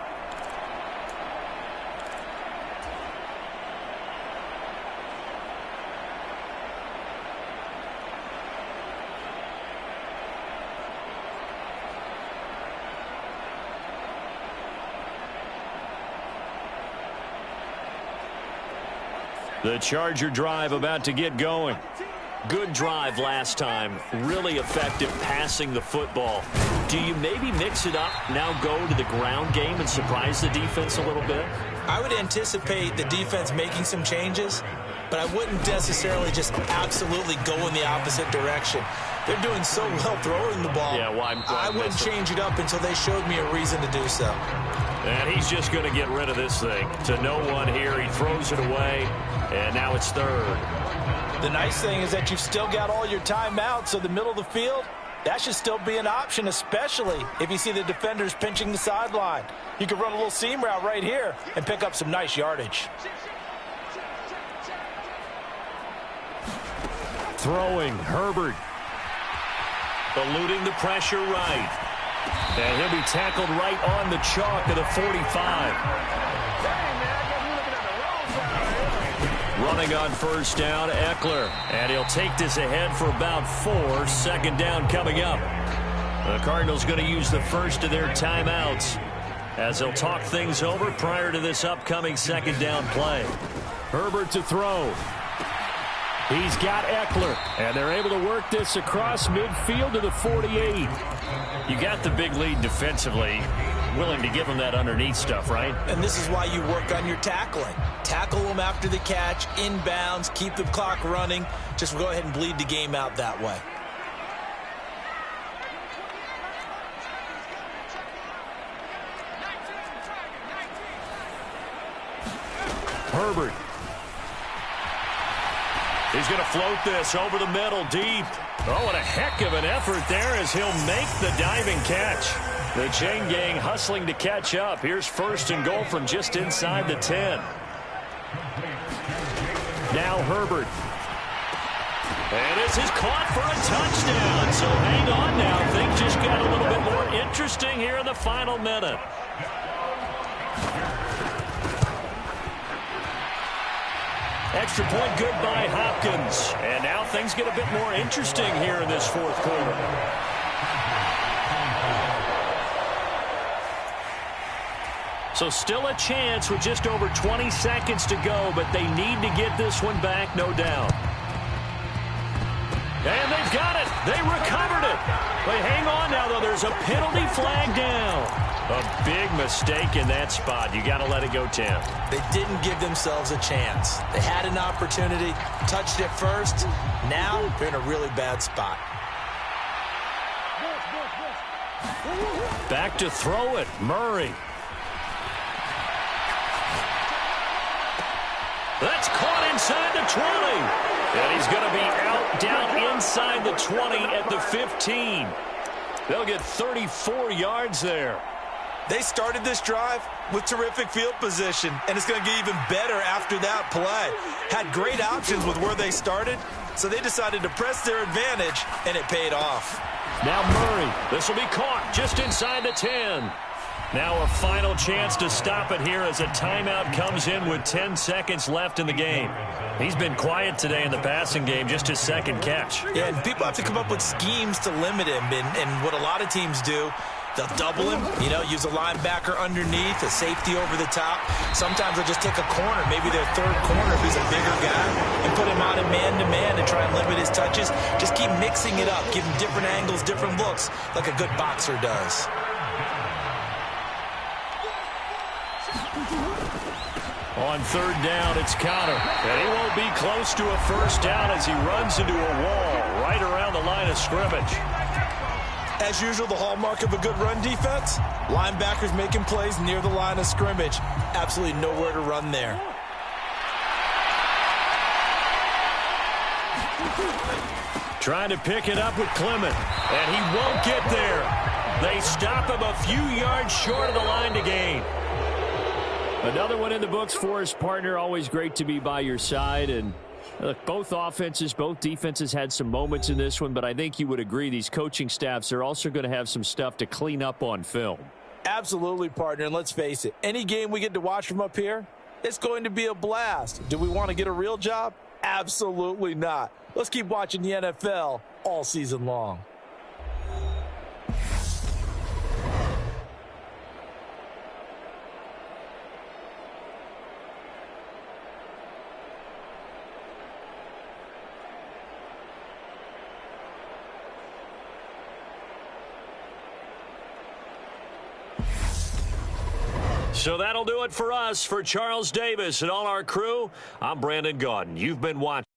The Charger drive about to get going. Good drive last time. Really effective passing the football. Do you maybe mix it up, now go to the ground game and surprise the defense a little bit? I would anticipate the defense making some changes. but I wouldn't necessarily just absolutely go in the opposite direction. They're doing so well throwing the ball. Yeah, I wouldn't change it up until they showed me a reason to do so. And he's just going to get rid of this thing. To no one here. He throws it away, and now it's third. The nice thing is that you've still got all your timeouts, so the middle of the field, that should still be an option, especially if you see the defenders pinching the sideline. You can run a little seam route right here and pick up some nice yardage. Throwing, Herbert. Eluding the pressure right. And he'll be tackled right on the chalk of the 45. Running on first down, Eckler. And he'll take this ahead for about 4. Second down coming up. The Cardinals going to use the first of their timeouts as they'll talk things over prior to this upcoming second down play. Herbert to throw. He's got Eckler, and they're able to work this across midfield to the 48. You got the big lead defensively, willing to give them that underneath stuff, right? And this is why you work on your tackling. Tackle them after the catch, inbounds, keep the clock running. Just go ahead and bleed the game out that way. Herbert. He's going to float this over the middle deep. Oh, what a heck of an effort there as he'll make the diving catch. The chain gang hustling to catch up. Here's first and goal from just inside the 10. Now Herbert. And this is caught for a touchdown. So hang on now. Things just got a little bit more interesting here in the final minute. Extra point good by Hopkins. And now things get a bit more interesting here in this fourth quarter. So still a chance with just over 20 seconds to go, but they need to get this one back, no doubt. And they've got it. They recovered it. But hang on now, though. There's a penalty flag down. A big mistake in that spot. You got to let it go, Tim. They didn't give themselves a chance. They had an opportunity, touched it first. Now they're in a really bad spot. Back to throw it, Murray. That's caught inside the 20. And he's going to be out down inside the 20 at the 15. They'll get 34 yards there. They started this drive with terrific field position, and it's going to get even better after that play. Had great options with where they started, so they decided to press their advantage, and it paid off. Now Murray. This will be caught just inside the 10. Now a final chance to stop it here as a timeout comes in with 10 seconds left in the game. He's been quiet today in the passing game, just his second catch. Yeah, and people have to come up with schemes to limit him, and what a lot of teams do, they'll double him, use a linebacker underneath, a safety over the top. Sometimes they'll just take a corner, maybe their third corner who's a bigger guy, and put him on in man-to-man and try and limit his touches. Just keep mixing it up, give him different angles, different looks, like a good boxer does. On third down, it's Conner. And he won't be close to a first down as he runs into a wall right around the line of scrimmage. As usual, the hallmark of a good run defense, linebackers making plays near the line of scrimmage. Absolutely nowhere to run there. Trying to pick it up with Clement, and he won't get there. They stop him a few yards short of the line to gain. Another one in the books for his partner. Always great to be by your side. And look, both offenses, both defenses had some moments in this one, but I think you would agree these coaching staffs are also going to have some stuff to clean up on film. Absolutely, partner, and let's face it, any game we get to watch from up here, it's going to be a blast. Do we want to get a real job? Absolutely not. Let's keep watching the NFL all season long. So that'll do it for us. For Charles Davis and all our crew, I'm Brandon Gaudin. You've been watching